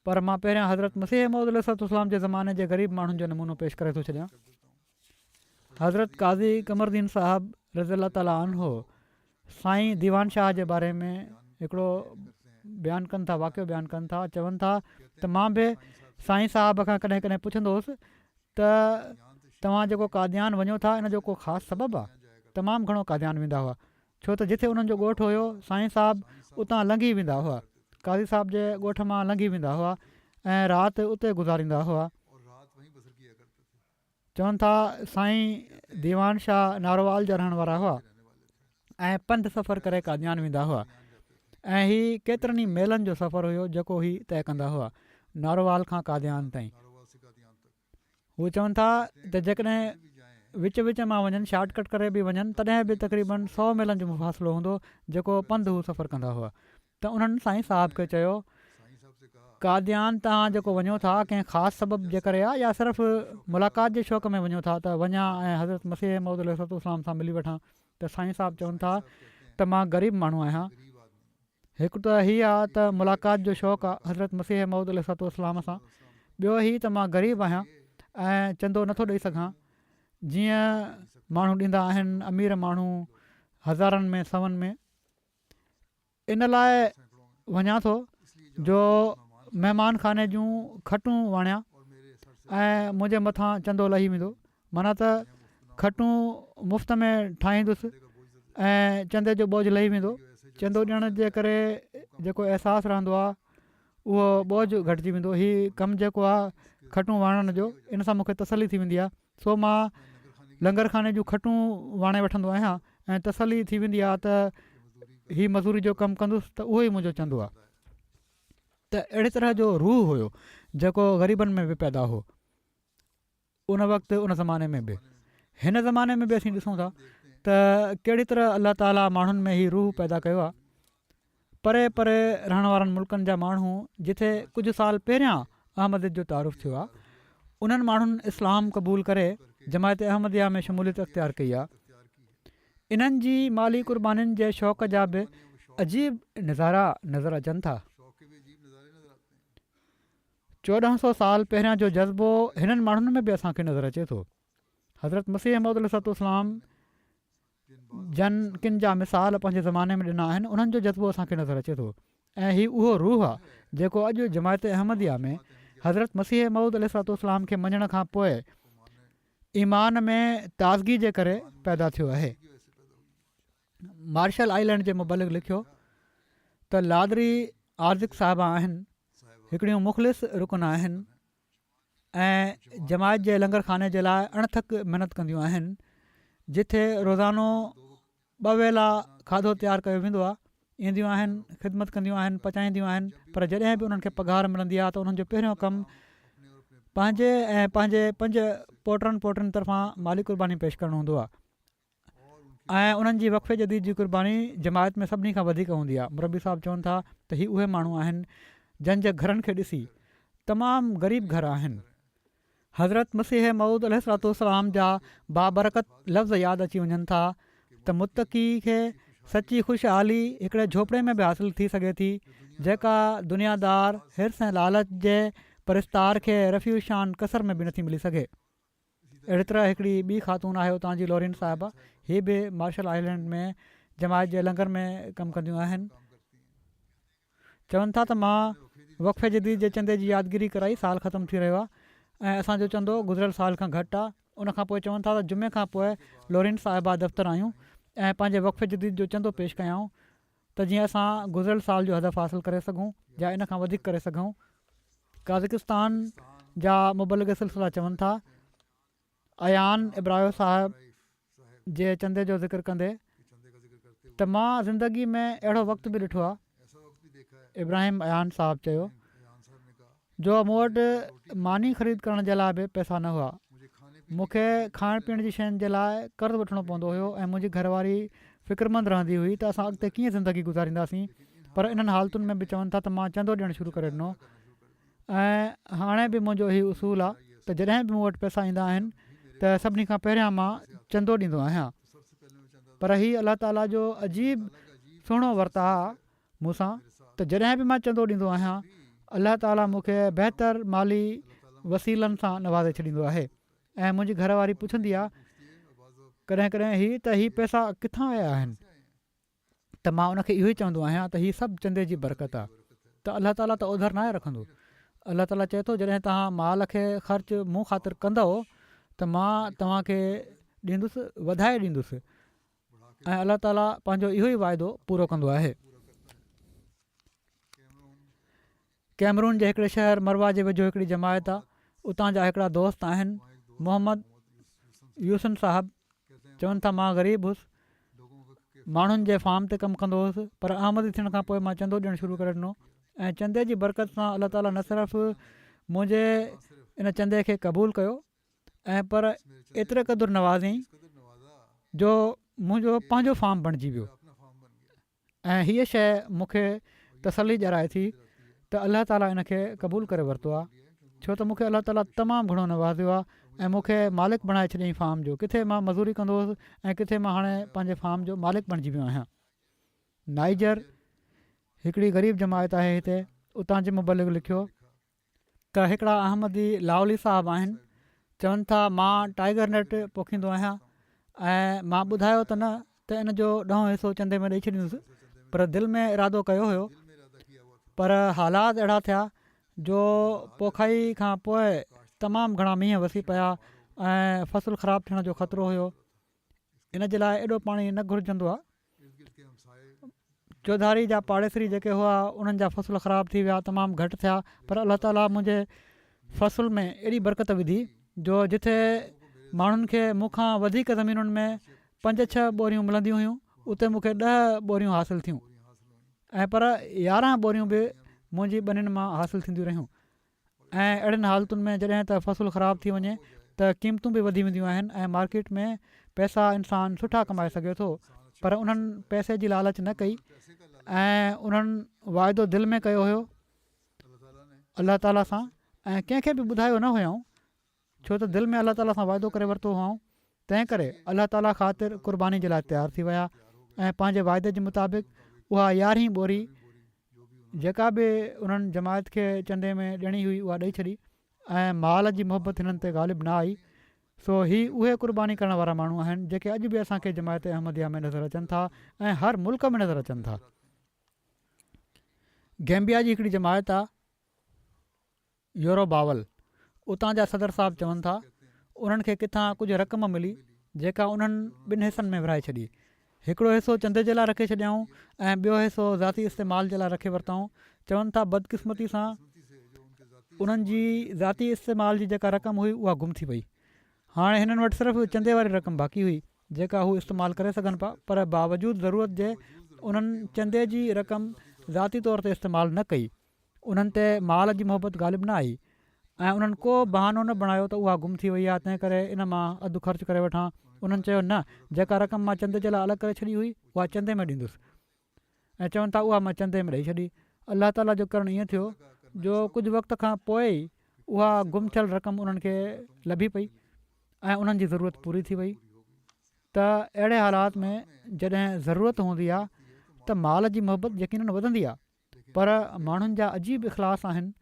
पर मां पहिरियां हज़रत मसीह मऊद अलैहिस्सलाम जे ज़माने जे ग़रीब माण्हुनि जो नमूनो पेश करे थो छॾियां। हज़रत काज़ी कमरदीन साहिबु रज़ी ताला अन्हो साईं दीवान शाह जे बारे में हिकिड़ो बयानु कनि था, वाक़ियो बयानु कनि था। चवनि था त मां बि साईं साहिब खां कॾहिं कॾहिं पुछंदो हुउसि त तव्हां जेको कादियान वञो था इन जो को ख़ासि सबबु आहे? तमामु घणो कादियान वेंदा हुआ, छो त जिथे उन्हनि जो ॻोठु हुयो साईं साहिबु उतां लंघी वेंदा हुआ, काज़ी साहिब जे ॻोठ मां लंघी वेंदा हुआ ऐं राति उते गुज़ारींदा हुआ। चवनि था साईं दीवान शाह नारोवाल जा रहण वारा हुआ ऐं पंधु सफ़र करे कादियान वेंदा हुआ ऐं हीउ केतिरनि ई मेलनि जो सफ़रु हुयो जेको हीउ तइ कंदा हुआ नारोवाल खां कादियान ताईं। हू चवनि था त जेकॾहिं विच विच मां वञनि, शॉर्टकट करे बि वञनि, तॾहिं बि तक़रीबन 100 मेलनि जो मुफ़ासिलो हूंदो जेको पंधु हू सफ़रु कंदा हुआ। त उन्हनि साईं साहिब खे चयो कादियान तव्हां जेको वञो था कंहिं ख़ासि सबबु जे करे आहे या सिर्फ़ु मुलाक़ात जे शौक़ में वञो था त वञा ऐं हज़रत मसीह मऊद अलैहिस्सलाम सां मिली वठां? त साईं साहिबु चवनि था त मां ग़रीब माण्हू आहियां। हिकु त हीअ आहे त मुलाक़ात जो शौक़ु आहे हज़रत मसीह मऊद अलैहिस्सलाम सां, ॿियो हीअ त मां ग़रीब आहियां ऐं चंदो नथो ॾेई सघां जीअं माण्हू ॾींदा आहिनि, अमीर माण्हू हज़ारनि में सवनि में। इन लाइ वञा थो जो महिमान खाने जूं खटूं वणिया ऐं मुंहिंजे मथां चंदो लही वेंदो, माना त खटूं मुफ़्त में ठाहींदुसि ऐं चंदे जो बोझ लही वेंदो। चंदो ॾियण जे करे जेको अहसासु रहंदो आहे उहो बोझ घटिजी वेंदो। हीउ कमु जेको आहे खटूं वाणण जो, इन सां मूंखे तसली थी वेंदी आहे, सो मां लंगर खाने जूं खटूं वाणे वठंदो आहियां ऐं तसली थी वेंदी आहे त हीउ मज़ूरी जो कमु कंदुसि त उहो ई मुंहिंजो चंदो आहे। त अहिड़े तरह जो रूह हुयो जेको ग़रीबनि में बि पैदा हो उन वक़्तु, उन ज़माने में बि। हिन ज़माने में बि असीं ॾिसूं था त कहिड़ी तरह अलाह ताला माण्हुनि में हीउ रूह पैदा कयो आहे। परे परे रहण वारनि मुल्कनि जा माण्हू जिथे कुझु साल पहिरियां अहमद जो तारुफ़ थियो आहे, उन्हनि माण्हुनि इस्लाम क़बूल करे जमायत अहमदिया में शमूलियत अख़्तियार कई आहे। इन्हनि जी माली क़ुर्बानीुनि जे शौक़ जा बि अजीब नज़ारा नज़र अचनि था। 1400 साल पहिरियां जो जज़्बो हिननि माण्हुनि में बि असांखे नज़र अचे थो। हज़रत मसीह मऊद अलैहिस्सलाम जन किन जा मिसाल पंहिंजे ज़माने में ॾिना आहिनि, उन्हनि जो जज़्बो असांखे नज़र अचे थो ऐं हीउ उहो रूह आहे जेको अॼु जमायत अहमदिया में हज़रत मसीह मऊद अलैहिस्सलाम खे मञण खां पोइ ईमान में ताज़गी जे करे पैदा थियो आहे। मार्शल आइलैंड जे मुबलिक लिखियो त लादरी आर्ज़िक साहिबा आहिनि, हिकिड़ियूं मुख़लिस रुकन आहिनि ऐं जमायत जे लंगर खाने जे लाइ अणथक महिनत कंदियूं आहिनि, जिथे रोज़ानो 2 वेला खाधो तयारु कयो वेंदो आहे। ईंदियूं आहिनि, ख़िदमत कंदियूं आहिनि, पचाईंदियूं आहिनि, पर जॾहिं बि उन्हनि खे पघार मिलंदी आहे त उन्हनि जो पहिरियों कमु पंहिंजे ऐं पंहिंजे 5 पोटनि तरफ़ां माली क़ुर्बानी पेश करणो हूंदो आहे ऐं उन्हनि जी वक़फ़े जदीद जी क़ुर्बानी जमायत में सभिनी खां वधीक हूंदी आहे। मुरबी साहिबु चवनि था त ही उहे माण्हू आहिनि जंहिंजे घरनि खे ॾिसी तमामु ग़रीब घर आहिनि। हज़रत मसीह मऊद अलैहिस्सलाम जा बाबरकत लफ़्ज़ यादि अची वञनि था त मुतक़ी खे सची ख़ुशहाली हिकिड़े झोपड़े में बि हासिलु थी सघे थी जेका दुनियादार हिर्स ऐं लालच जे परिस्तार खे रफ़ी शान कसर में बि नथी मिली सघे। अहिड़ी तरह हिकिड़ी ॿी ख़ातून आहे उतां जी लोरिन साहिबा, हीअ बि मार्शल आइलैंड में जमायत जे लंगर में कमु कंदियूं आहिनि। चवनि था त मां वक़फ़े जदीद जे चंदे जी यादगिरी कराई, साल ख़तमु थी रहियो आहे ऐं असांजो चंदो गुज़िरियल साल खां घटि आहे। उनखां पोइ चवनि था त जुमे खां पोइ लोरिन साहिबा दफ़्तरु आहियूं ऐं पंहिंजे वक़फ़े जदीद जो चंदो पेश कयूं त जीअं असां गुज़िरियल साल जो हदफ़ हासिलु करे सघूं या इन खां वधीक करे सघूं। काज़किस्तान जा मुबलिग सिलसिला चवनि था अयान इब्राहिम साहिब जे चंदे जो ज़िक्र कंदे त मां ज़िंदगी में अहिड़ो वक़्तु बि ॾिठो आहे, इब्राहिम अयान साहिबु चयो, जो मूं वटि मानी ख़रीद करण जे लाइ बि पैसा न हुआ। मूंखे खाइण पीअण जी शयुनि जे लाइ कर्ज़ु वठिणो पवंदो हुयो ऐं मुंहिंजी घरवारी फ़िक्रमंद रहंदी हुई त असां अॻिते कीअं ज़िंदगी गुज़ारींदासीं। पर इन्हनि हालतुनि में बि चवनि था त मां चंदो ॾियणु शुरू करे ॾिनो ऐं हाणे बि मुंहिंजो इहो उसूलु आहे त जॾहिं बि मूं वटि पैसा ईंदा आहिनि त सभिनी खां पहिरियां मां चंदो ॾींदो आहियां। पर हीअ अलाह ताला जो अजीब सुहिणो वर्ता आहे मूंसां त जॾहिं बि मां चंदो ॾींदो आहियां अलाह ताला मूंखे बहितर माली वसीलनि सां नवाज़े छॾींदो आहे। ऐं मुंहिंजी घरवारी पुछंदी आहे कॾहिं कॾहिं त हीअ पैसा किथां आया आहिनि, त मां उनखे इहो ई चवंदो आहियां त हीअ सभु चंदे जी बरक़त आहे। त अलाह ताला त ओधर न आहे रखंदो। अलाह ताला चए थो जॾहिं तव्हां माल खे ख़र्चु मूं ख़ातिर कंदव त मां तव्हांखे ॾींदुसि, वधाए ॾींदुसि। ऐं अलाह ताला पंहिंजो इहो ई वाइदो पूरो कंदो आहे। कैमरून जे हिकिड़े शहर मरवा जे वेझो हिकिड़ी जमायत आहे। उतां जा हिकिड़ा दोस्त आहिनि मोहम्मद यूसन साहिबु, चवनि था मां ग़रीब हुउसि, माण्हुनि जे फार्म ते कमु कंदो हुउसि, पर आमदी थियण खां पोइ मां चंदो ॾियणु शुरू करे ॾिनो ऐं चंदे जी बरक़त सां अलाह ताला न सिर्फ़ु मुंहिंजे इन चंदे खे क़बूलु कयो ऐं पर एतिरे क़दुरु नवाज़ियईं जो मुंहिंजो पंहिंजो फार्म बणिजी वियो। ऐं हीअ शइ मूंखे तसली ॾियाराए थी त अलाह ताला इन खे क़बूलु करे वरितो आहे, छो त मूंखे अलाह ताला तमामु घणो नवाज़ियो आहे ऐं मूंखे मालिक बणाए छॾियईं फार्म जो। किथे मां मज़ूरी कंदो हुउसि ऐं किथे मां हाणे पंहिंजे फार्म जो मालिक बणिजी वियो आहियां। नाइजर हिकिड़ी ग़रीब जमायत आहे हिते, उतां जे मुबलिग लिखियो त हिकिड़ा अहमदी लावली साहिबु आहिनि, चवनि था मां टाइगर नेट पोखींदो आहियां ऐं मां ॿुधायो त न त इन जो 10 हिसो चंदे में ॾेई छॾींदुसि, पर दिलि में इरादो कयो हुयो। पर हालात अहिड़ा थिया जो पोखाई खां पोइ तमामु घणा मींहं वसी पिया ऐं फ़सुलु ख़राबु थियण जो ख़तरो हुयो। इन जे लाइ एॾो पाणी न घुरिजंदो आहे। चौधारी जा पाड़ेसरी जेके हुआ उन्हनि जा फ़सुलु ख़राबु थी विया, तमामु घटि थिया, पर अलाह ताला मुंहिंजे फ़सुल में एॾी बरक़त विधी जो जिथे माण्हुनि खे मूंखां वधीक ज़मीनुनि में 5-6 ॿोरियूं मिलंदियूं हुयूं उते मूंखे 10 ॿोरियूं हासिलु थियूं ऐं पर 11 ॿोरियूं बि मुंहिंजी ॿनियुनि मां हासिलु थींदियूं रहियूं। ऐं अहिड़ियुनि हालतुनि में जॾहिं त फ़सुलु ख़राबु थी वञे त क़ीमतूं बि वधी वेंदियूं आहिनि ऐं मार्केट में पैसा इंसानु सुठा कमाए सघे थो, पर उन्हनि पैसे जी लालच न कई ऐं उन्हनि वाइदो दिलि में कयो हुयो अलाह ताला सां ऐं कंहिंखे बि ॿुधायो न हुयऊं, छो त दिलि में अलाह ताला सां वाइदो करे वरितो हुअऊं। तंहिं करे अलाह ताला ख़ातिर क़ुर्बानी जे लाइ तयारु थी विया ऐं पंहिंजे वाइदे जे मुताबिक़ उहा 11हीं ॿोरी जेका बि उन्हनि जमायत खे चंदे में ॾियणी हुई उहा ॾेई छॾी ऐं माल जी मोहबत हिननि ते ग़ालिब न आई। सो ही उहे क़ुर्बानी करण वारा माण्हू आहिनि जेके अॼु बि असांखे जमायत अहमदिया में नज़र अचनि था ऐं हर मुल्क में नज़र अचनि था। गैम्बिया जी हिकिड़ी जमायत आहे योरोबावल, उतां जा सदर साहिबु चवनि था उन्हनि खे किथां कुझु रक़म मिली जेका उन्हनि 2 हिसनि में विराए छॾी। हिकिड़ो हिसो चंदे जे लाइ रखे छॾियऊं ऐं ॿियो हिसो ज़ाती इस्तेमाल जे लाइ रखे वरितऊं। चवनि था बदकिस्मती सां उन्हनि जी ज़ाती इस्तेमाल जी जेका रक़म हुई उहा गुम थी वई। हाणे हिननि वटि सिर्फ़ु चंदे वारी रक़म बाक़ी हुई जेका हू इस्तेमालु करे सघनि पिया, पर बावजूदु ज़रूरत जे उन्हनि चंदे जी रक़म ज़ाती तौर ते इस्तेमालु न कई। उन्हनि ते माल जी मोहबत ग़ालिब न आई ऐं उन्हनि को बहानो न बणायो त उहा गुम थी वई आहे, तंहिं करे इन मां अधु ख़र्चु करे वठां उन्हनि चयो न, जेका रक़म मां चंदे जे लाइ अलॻि करे छॾी हुई उहा चंदे में ॾींदुसि, ऐं चवनि था उहा मां चंदे में ॾेई छॾी। अलाह ताला जो करणु ईअं थियो जो कुझु वक़्त खां पोइ ई उहा गुम थियल रक़म उन्हनि खे लभी पई ऐं उन्हनि जी ज़रूरत पूरी थी वई। त अहिड़े हालात में जॾहिं ज़रूरत हूंदी आहे त माल जी मोहबत यकीननि वधंदी आहे, पर माण्हुनि जा अजीब इख़लास आहिनि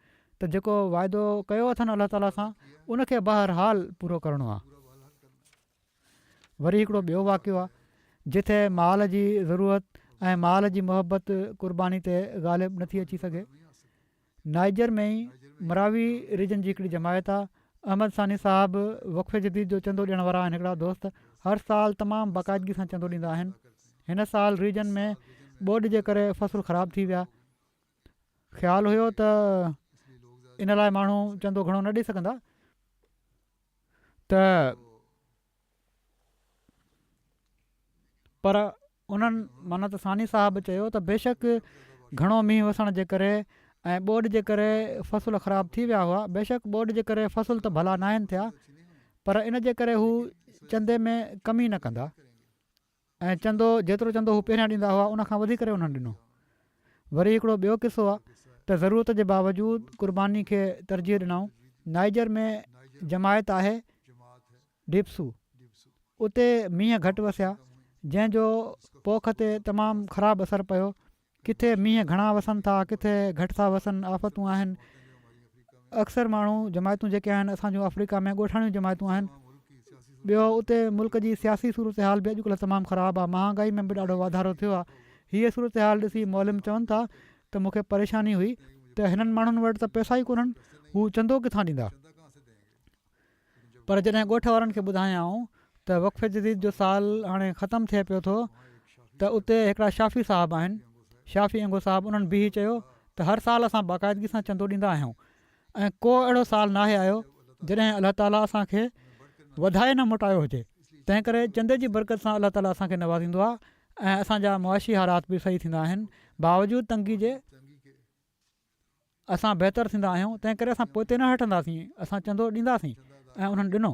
त जेको वाइदो कयो अथनि अलाह ताला सां उनखे बहरहाल पूरो करिणो आहे। वरी हिकिड़ो ॿियो वाक़ियो आहे जिथे माल जी ज़रूरत ऐं माल जी मोहबत क़ुर्बानी ते ग़ालिब नथी अची सघे। नाइजर में ई मरावी रीजन जी हिकिड़ी जमायत आहे। अहमद सानी साहिबु वक़फ़े जदीद जो चंदो ॾियण वारा आहिनि। हिकिड़ा दोस्त हर साल तमामु बाक़ाइदगी सां चंदो ॾींदा आहिनि। हिन साल रीजन में ॿोॾि जे करे फ़सुलु ख़राबु थी विया। ख़्यालु हुयो त इन लाइ माण्हू चंदो घणो न ॾेई सघंदा, त पर उन्हनि माना त सानी साहिबु चयो त बेशक घणो मींहुं वसण जे करे ऐं ॿोॾि जे करे फ़सुलु ख़राबु थी विया हुआ। बेशक ॿोॾि जे करे फ़सुलु त भला न आहिनि थिया, पर इन जे करे हू चंदे में कमी न कंदा ऐं चंदो जेतिरो चंदो हू पहिरियां ॾींदा हुआ उनखां वधी करे उन्हनि ॾिनो। वरी हिकिड़ो ॿियो किसो आहे त ज़रूरत जे बावजूदु क़ुर्बानी खे तरजीह ॾिनऊं। नाइजर में जमायत आहे डिप्सू, उते मींहं घटि वसिया जंहिंजो पोख ते तमामु ख़राबु असरु पियो। किथे मींहं घणा वसनि था, किथे घटि था वसनि, आफ़तूं आहिनि। अक्सर माण्हू जमायतूं जेके आहिनि असांजूं अफ्रीका में ॻोठाणियूं जमायतूं आहिनि। ॿियो उते मुल्क जी सियासी सूरत हाल बि अॼुकल्ह तमामु ख़राबु आहे। महांगाई में बि ॾाढो वाधारो थियो आहे। हीअ सूरत हाल ॾिसी मौलम चवनि था त मूंखे परेशानी हुई त हिननि माण्हुनि वटि त पैसा ई कोन्हनि, हू चंदो किथां ॾींदा। पर जॾहिं ॻोठ वारनि खे ॿुधायऊं त वक़फ़े जदीद जो साल हाणे ख़तमु थिए पियो थो, त उते हिकिड़ा शाफ़ी साहिबु आहिनि, शाफ़ी अंगो साहिबु, उन्हनि बि चयो त हर साल असां बाक़ाइदगी सां चंदो ॾींदा आहियूं ऐं को अहिड़ो साल नाहे आयो जॾहिं अलाह ताला असांखे वधाए न मोटायो हुजे। तंहिं करे चंदे जी बरकत सां अलाह ताला असांखे नवाज़ींदो आहे ऐं असांजा मुआशी हालात बि सही थींदा आहिनि। बावजूदु तंगी जे असां बहितर थींदा आहियूं। तंहिं करे असां पोइ ते न हटंदासीं, असां चंदो ॾींदासीं ऐं उन्हनि ॾिनो।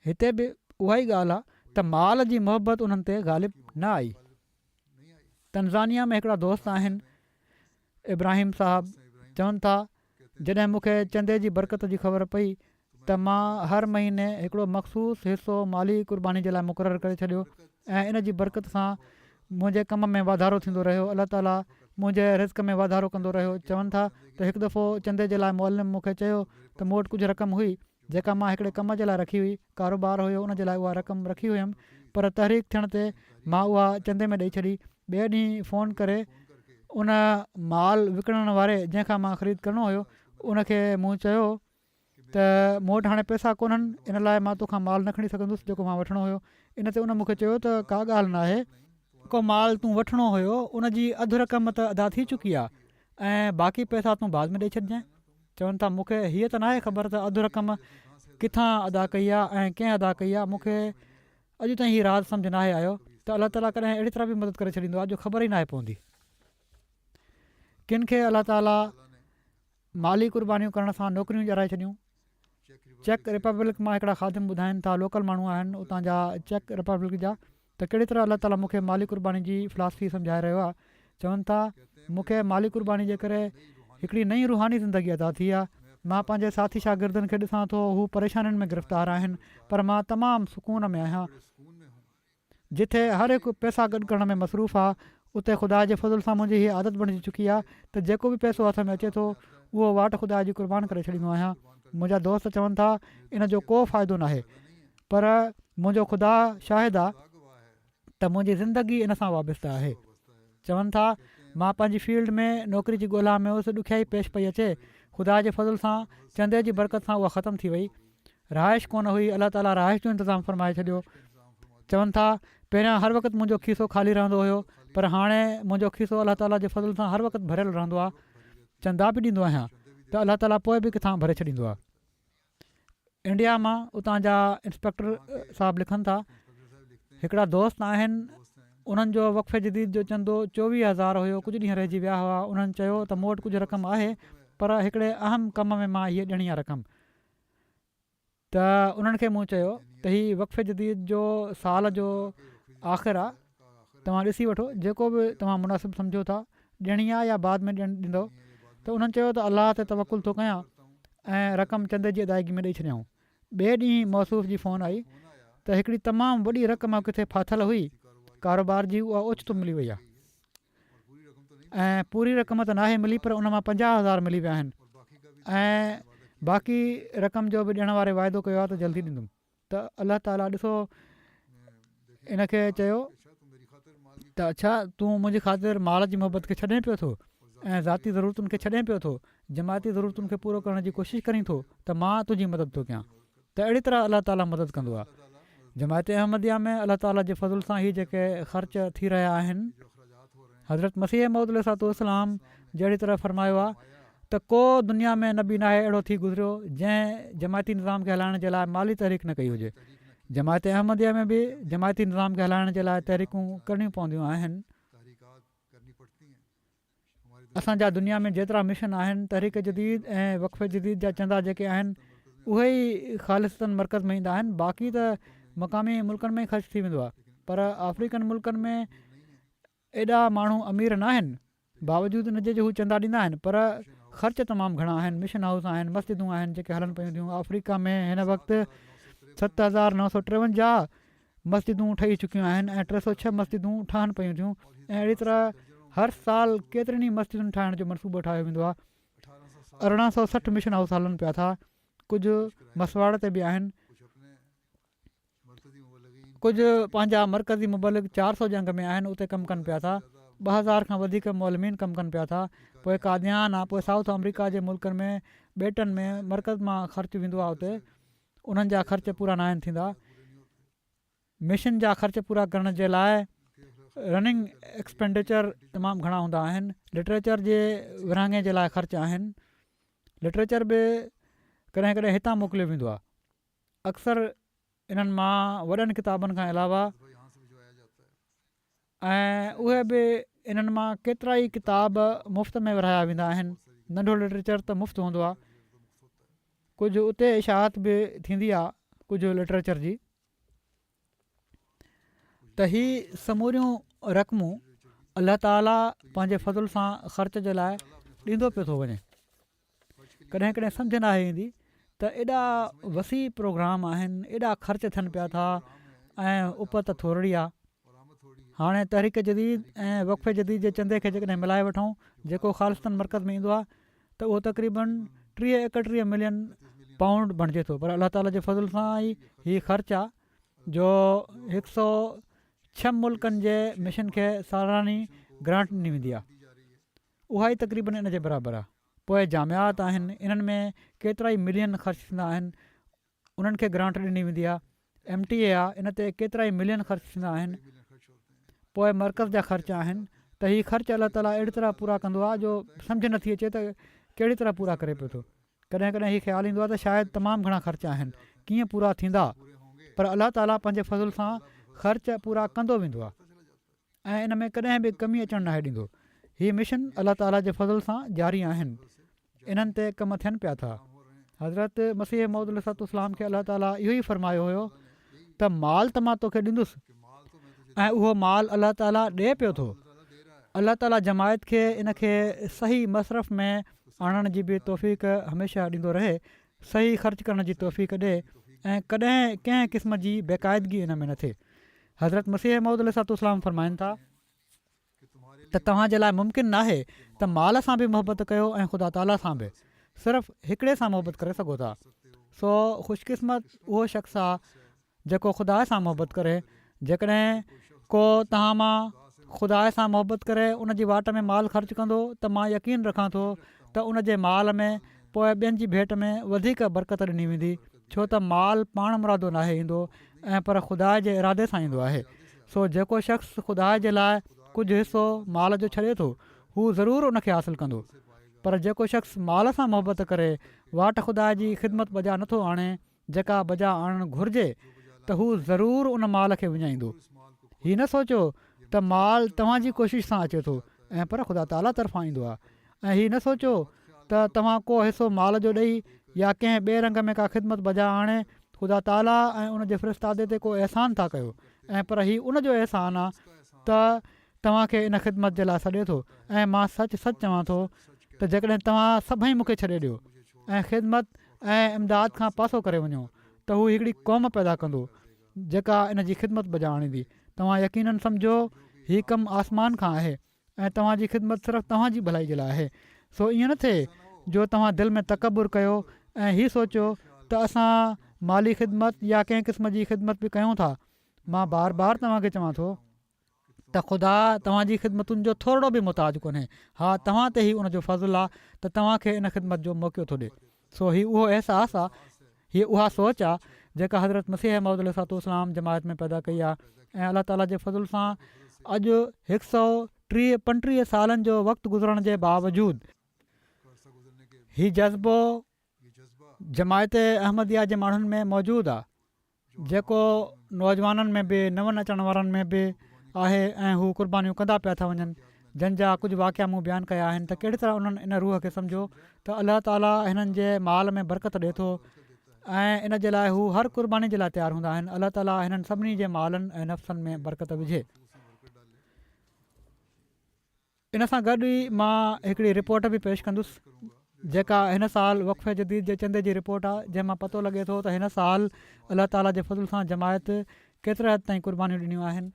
हिते बि उहा ई ॻाल्हि आहे त माल जी मोहबत उन्हनि ते ग़ालिब न आई। तंज़ानिया में हिकिड़ा दोस्त आहिनि, इब्राहिम साहबु, चवनि था जॾहिं मूंखे चंदे जी बरकत जी ख़बर पई त मां हर महीने हिकिड़ो मख़सूस हिसो माली क़ुर्बानी जे लाइ मुक़ररु करे छॾियो ऐं इन जी बरकत सां मुंहिंजे कम में वाधारो थींदो रहियो। अलाह ताला मुंहिंजे रिज़्क़ में वाधारो कंदो रहियो। चवनि था त हिकु दफ़ो चंदे जे लाइ मौलम मूंखे चयो त मूं वटि कुझु रक़म हुई जेका मां हिकिड़े कम जे लाइ रखी हुई, कारोबार हुयो, उन जे लाइ उहा रक़म रखी हुयमि, पर तहरीक थियण ते मां उहा चंदे में ॾेई छॾी। ॿिए ॾींहुं फ़ोन करे उन माल विकिणण वारे जंहिंखां मां ख़रीद करिणो हुयो उनखे मूं चयो त मूं वटि हाणे पैसा कोन्हनि, इन लाइ मां तोखां माल न खणी सघंदुसि जेको मां वठिणो हुयो। इन ते उन मूंखे चयो त का ॻाल्हि न आहे, जेको माल तूं वठिणो हुयो उनजी अधु रक़म त अदा थी चुकी आहे ऐं बाक़ी पैसा तूं बाद में ॾेई छॾिजांइ। चवनि था मूंखे हीअ त नाहे ख़बर त अधु रक़म किथां अदा कई आहे ऐं कंहिं अदा कई आहे। मूंखे अॼु ताईं हीअ राज़ सम्झ नाहे आयो त अलाह ताला कॾहिं अहिड़ी तरह बि मदद करे छॾींदो आहे जो ख़बर ई नाहे पवंदी। किन खे अलाह ताला माली क़ुर्बानियूं करण सां नौकरियूं ॼाराए छॾियूं। चेक रिपब्लिक मां हिकिड़ा ख़ादिम ॿुधाइनि था, लोकल माण्हू आहिनि उतां जा चेक रिपब्लिक जा, त कहिड़ी तरह अलाह ताला मूंखे माली क़ुर्बानी जी फ़िलासफ़ी सम्झाए रहियो आहे। चवनि था मूंखे माली क़ुर्बानी जे करे हिकिड़ी नई रुहानी ज़िंदगी अदा थी आहे। मां पंहिंजे साथी शागिर्दनि खे ॾिसां थो, हू परेशानियुनि में गिरफ़्तार आहिनि, पर मां तमामु सुकून में आहियां। जिथे हर हिकु पैसा गॾु करण में मसरूफ़ आहे, उते ख़ुदा जे फज़ल सां मुंहिंजी हीअ आदत बणिजी चुकी आहे त जेको बि पैसो हथ में अचे थो उहो वाट ख़ुदा जी क़ुर्बान करे छॾींदो आहियां। मुंहिंजा दोस्त चवनि था इन जो को फ़ाइदो न आहे, पर मुंहिंजो ख़ुदा शाहिद आहे त मुंहिंजी ज़िंदगी इन सां वाबस्ता आहे। चवनि था मां पंहिंजी फील्ड में नौकिरी जी ॻोल्हा में हुअसि, ॾुखियाई पेश पई अचे, ख़ुदा जे फज़ल सां चंदे जी बरकत सां उहा ख़तमु थी वई। रहाइश कोन हुई, अलाह ताला रहाइश जो इंतज़ामु फ़रमाए छॾियो। चवनि था पहिरियां हर वक़्तु मुंहिंजो खीसो ख़ाली रहंदो हुयो, पर हाणे मुंहिंजो खीसो अलाह ताला जे फज़ल सां हर वक़्तु भरियलु रहंदो आहे। चंदा बि ॾींदो आहियां त अलाह ताला पोइ बि किथां भरे छॾींदो आहे। इंडिया मां उतां जा इंस्पेक्टर साहिबु लिखनि था हिकिड़ा दोस्त आहिनि, उन्हनि जो वक़फ़े जदीद जो चंदो 24,000 हुयो, कुझु ॾींहं रहिजी विया हुआ। उन्हनि चयो त मूं वटि कुझु रक़म आहे, पर हिकिड़े अहम कम में मां हीअ ॾियणी आहे रक़म। त उन्हनि खे मूं चयो त हीउ वक़फ़े जदीद जो साल जो आख़िर आहे, तव्हां ॾिसी वठो जेको बि तव्हां मुनासिबु सम्झो था ॾियणी आहे या बाद में ॾींदो, त उन्हनि चयो त अलाह ते तवकुल थो कयां ऐं रक़म चंदे जी अदायगी में ॾेई छॾियऊं। ॿिए ॾींहुं मौसूफ़ जी फ़ोन आई त हिकिड़ी तमामु वॾी रक़म किथे फाथल हुई कारोबार जी, उहा ओचितो मिली वई आहे ऐं पूरी रक़म त नाहे मिली, पर उन मां 50,000 मिली विया आहिनि ऐं बाक़ी रक़म जो बि ॾियण वारे वाइदो कयो आहे त जल्दी ॾींदुमि। त अलाह ताला ॾिसो इनखे चयो त अच्छा तूं मुंहिंजी ख़ातिर माल जी मोहबत खे छॾे पियो थो ऐं ज़ाती ज़रूरतुनि खे छॾे पियो थो, जमायती ज़रूरतुनि खे पूरो करण जी कोशिशि करीं थो, त मां तुंहिंजी मदद थो कयां। त अहिड़ी तरह अलाह ताला मदद कंदो आहे। जमायत अहमदिया में अलाह ताला जे फज़ुल सां ही जेके ख़र्च थी रहिया आहिनि, हज़रत मसीह मौद अलैहिस्सलाम जहिड़ी तरह फरमायो आहे त को दुनिया में नबी नाहे अहिड़ो थी गुज़रियो जंहिं जमायती निज़ाम खे हलाइण जे लाइ माली तहरीक न कई हुजे। जमायत अहमदिया में बि जमायती निज़ाम खे हलाइण जे लाइ तहरीकूं करणियूं पवंदियूं आहिनि। असांजा दुनिया में जेतिरा मिशन आहिनि, तहरीक जदीद ऐं वक़फ़े जदीद जा चंदा जेके आहिनि उहे ई ख़ालिस्तनि मर्कज़ में ईंदा आहिनि, बाक़ी त मक़ामी मुल्कनि में ई ख़र्च थी वेंदो आहे। पर अफ्रीकन मुल्कनि में एॾा माण्हू अमीर न आहिनि, बावजूदि हिन जे हू चंदा ॾींदा आहिनि, पर ख़र्च तमामु घणा आहिनि। मिशन हाउस आहिनि, मस्जिदूं आहिनि जेके हलनि पियूं थियूं। अफ्रीका में हिन वक़्तु 7,953 मस्जिदूं ठही चुकियूं आहिनि ऐं 306 मस्जिदूं ठहनि पियूं थियूं ऐं अहिड़ी तरह हर साल केतिरनि ई मस्जिदुनि ठाहिण जो मनसूबो ठाहियो वेंदो आहे। 1860 मिशन हाउस हलनि पिया था, कुझु मसवाड़ ते बि आहिनि, कुझु पंहिंजा मरकज़ी मुबलिक 400 जे अंग में आहिनि, उते कमु कनि पिया था। 2000 खां वधीक मोलमीन कमु कनि पिया था। पोइ कादियान आहे, पोइ साउथ अमरीका जे मुल्कनि में ॿेटनि में मरकज़ मां ख़र्च वेंदो आहे, उते उन्हनि जा ख़र्च पूरा न आहिनि थींदा। मिशन जा ख़र्च पूरा करण जे लाइ रनिंग एक्सपेंडिचर तमामु घणा हूंदा आहिनि। लिटरेचर जे विरहाङे जे लाइ ख़र्च आहिनि। लिटरेचर बि कॾहिं कॾहिं हितां मोकिलियो वेंदो आहे। अक्सर इन्हनि मां वॾनि किताबनि खां अलावा ऐं उहे बि इन्हनि मां केतिरा ई किताब मुफ़्त में विरहाया वेंदा आहिनि। नंढो लिटरेचर त मुफ़्त हूंदो आहे, कुझु उते इशाअत बि थींदी आहे कुझु लिटरेचर जी। त ही समूरियूं रक़मूं अलाह ताला पंहिंजे फज़ुल सां ख़र्च जे लाइ ॾींदो पियो थो वञे। कॾहिं कॾहिं सम्झ न आहे ईंदी त एॾा वसी प्रोग्राम आहिनि, एॾा ख़र्च थियनि पिया था ऐं उपत थोरी आहे। हाणे तहरीक जदीद ऐं वक़फ़े जदीद जे चंदे खे जेकॾहिं मिलाए वठूं, जेको ख़ालिस्तनि मर्कज़ में ईंदो आहे, त उहो तक़रीबन 30-31 मिलियन पाउंड बणिजे थो। पर अलाह ताला जे फज़ुल सां ई हीउ ख़र्चु आहे जो 106 मुल्कनि जे मिशन खे सालानी ग्रांट ॾिनी वेंदी आहे, उहा ई तक़रीबन इन जे बराबरि आहे। पोइ जामियात आहिनि, इन्हनि में केतिरा ई मिलियन ख़र्च थींदा आहिनि, उन्हनि खे ग्रांट ॾिनी वेंदी आहे। MTA आहे, इन ते केतिरा ई मिलियन ख़र्च थींदा आहिनि। पोइ मर्कज़ जा ख़र्च आहिनि। त हीउ ख़र्च अलाह ताला अहिड़ी तरह पूरा कंदो आहे जो सम्झ नथी अचे त कहिड़ी तरह पूरा करे पियो थो। कॾहिं कॾहिं हीउ ख़्यालु ईंदो आहे त शायदि तमामु घणा ख़र्च आहिनि, कीअं पूरा थींदा, पर अलाह ताला पंहिंजे फज़ुल सां ख़र्च पूरा कंदो वेंदो आहे ऐं इन में कॾहिं बि कमी अचणु नाहे ॾींदो। हीअ मिशन अलाह ताला जे फज़ुल सां जारी आहिनि, इन्हनि ते कमु थियनि पिया था। हज़रत मसीह मौद अलैहिस्सलाम खे अलाह ताला इहो ई फरमायो हुयो त माल त मां तोखे ॾींदुसि ऐं उहो माल अलाह ताला ॾिए पियो थो। अलाह ताला जमायत खे इन खे सही मसरफ़ में आणण जी बि तौफ़ीक़ हमेशह ॾींदो रहे, सही ख़र्च करण जी तौफ़ीक़ ॾिए ऐं कॾहिं कंहिं क़िस्म जी बेक़ाइदगी इन में न थिए। हज़रत मसीह मौद अलैहिस्सलाम फरमाइनि था त तव्हांजे लाइ मुमकिन न आहे त माल सां बि मोहबत कयो ऐं ख़ुदा ताला सां बि, सिर्फ़ु हिकिड़े सां मोहबत करे सघो था। सो ख़ुशकिस्मत उहो शख़्स आहे जेको ख़ुदा सां मोहबत करे। जेकॾहिं को तव्हां मां ख़ुदा सां मोहबत करे उन जी वाट में माल ख़र्च कंदो त मां यकीन रखां थो त उन जे माल में पोइ ॿियनि जी भेट में वधीक बरकत ॾिनी वेंदी, छो त माल पाण मुरादो नाहे ईंदो ऐं पर ख़ुदा जे इरादे सां ईंदो आहे। सो जेको शख़्स ख़ुदा जे लाइ कुझु हिसो माल जो छॾे थो, हू ज़रूरु उनखे हासिलु कंदो, पर जेको शख़्स माल सां मोहबत करे वाट ख़ुदा जी ख़िदमत बजा नथो आणे जेका बजा आणणु घुरिजे, त हू ज़रूरु उन माल खे विञाईंदो। हीअ न सोचो त माल तव्हांजी कोशिशि सां अचे थो ऐं पर ख़ुदा ताला तरफ़ां ईंदो आहे, ऐं हीअ न सोचो त तव्हां को हिसो माल जो ॾेई या कंहिं ॿिए रंग में का ख़िदमत बजा आणे ख़ुदा ताला ऐं उन जे फ़िरिस्तादे ते को अहसान था कयो ऐं पर हीउ उन जो अहसान आहे त तव्हांखे इन ख़िदमत जे लाइ सॾे थो ऐं मां सच चवां थो त जेकॾहिं तव्हां सभई मूंखे छॾे ॾियो ऐं ख़िदमत ऐं इमदाद खां पासो करे वञो त हू हिकिड़ी क़ौम पैदा कंदो जेका इन जी ख़िदमत बजाइणी। तव्हां यकीनन सम्झो हीउ कमु आसमान खां आहे ऐं तव्हांजी ख़िदमत सिर्फ़ु तव्हांजी भलाई जे लाइ आहे। सो ईअं न थिए जो तव्हां दिलि में तकबुर कयो ऐं हीउ सोचियो त असां माली ख़िदमत या कंहिं क़िस्म जी ख़िदमत बि कयूं था। मां बार बार तव्हांखे चवां थो त ख़ुदा तव्हांजी ख़िदमतुनि जो थोरो बि मुताज कोन्हे। हा, तव्हां ते ई उनजो फज़ुलु आहे त तव्हांखे इन ख़िदमत जो मौक़ो थो ॾिए। सो हीउ उहो अहसासु आहे, हीअ उहा सोच आहे जेका हज़रत मसीह मौद अलैहिस्सलाम जमायत में पैदा कई आहे ऐं अलाह ताला जे फज़ुल सां अॼु 135 सालनि जो वक़्तु गुज़रण जे बावजूदु हीउ जज़्बो जमायत अहमदिया जे माण्हुनि में मौजूदु आहे जेको नौजवाननि में बि नवनि अचण वारनि में बि आहे ऐं हू क़ुर्बानियूं कंदा पिया था वञनि। जंहिंजा कुझु वाक़िया मूं बयानु कया आहिनि त कहिड़ी तरह उन्हनि इन रूह खे सम्झो त अलाह ताला हिननि जे माल में बरकत ॾिए थो ऐं इन जे लाइ हू हर क़ुर्बानी जे लाइ तयारु हूंदा आहिनि। अलाह ताला हिननि सभिनी जे मालनि ऐं नफ़्सनि में बरकत विझे। इन सां गॾु ई मां हिकिड़ी रिपोर्ट बि पेश कंदुसि जेका हिन साल वक़फ़े जदीद जे चंदे जी रिपोर्ट आहे, जंहिंमां पतो लॻे थो त हिन साल अलाह ताला जे फज़ुल सां जमायत केतिरे हद ताईं क़ुर्बानियूं ॾिनियूं आहिनि।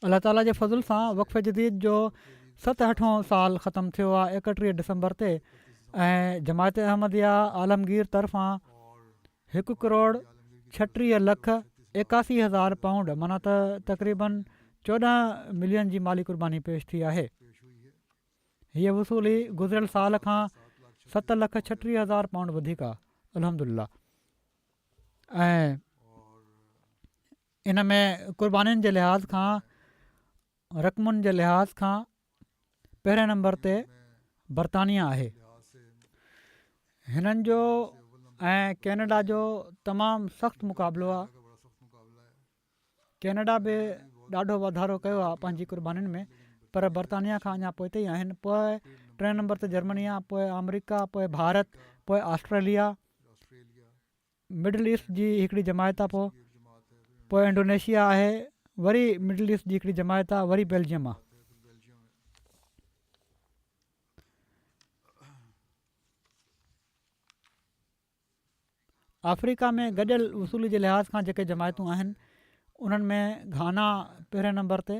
अलाह ताला जे फज़ुल सां वक़फ़े जदीद जो 67 साल ख़तमु थियो आहे 31 दिसंबर ते ऐं जमायत अहमदिया आलमगीर तरफ़ां 1,36,81,000 पाउंड माना त तक़रीबन 14 मिलियन जी माली क़ुर्बानी पेश थी आहे। हीअ वसूली गुज़िरियल साल खां 7,36,000 पाउंड वधीक आहे अल्हम्दुलिल्लाह। ऐं इन में क़ुर्बानीनि जे लिहाज़ खां रक़मुनि जे लिहाज़ खां पहिरें नंबर ते बरतानिया आहे। हिननि जो ऐं कैनेडा जो तमामु सख़्तु मुक़ाबिलो आहे। कैनेडा बि ॾाढो वाधारो कयो आहे पंहिंजी क़ुर्बानीनि में, पर बरतानिया खां अञा पोइ ई आहिनि। पोइ 3 नंबर ते जर्मनी आहे, पोइ अमरीका, पोइ भारत, पोइ ऑस्ट्रेलिया, मिडल ईस्ट जी हिकिड़ी जमायत आहे, पोइ इंडोनेशिया आहे, वरी मिडल ईस्ट जी हिकिड़ी जमायत आहे, वरी बेल्जियम आहे। अफ्रीका में गॾियल वसूली जे लिहाज़ खां जेके जमायतूं आहिनि उन्हनि में घाना पहिरें नंबर ते,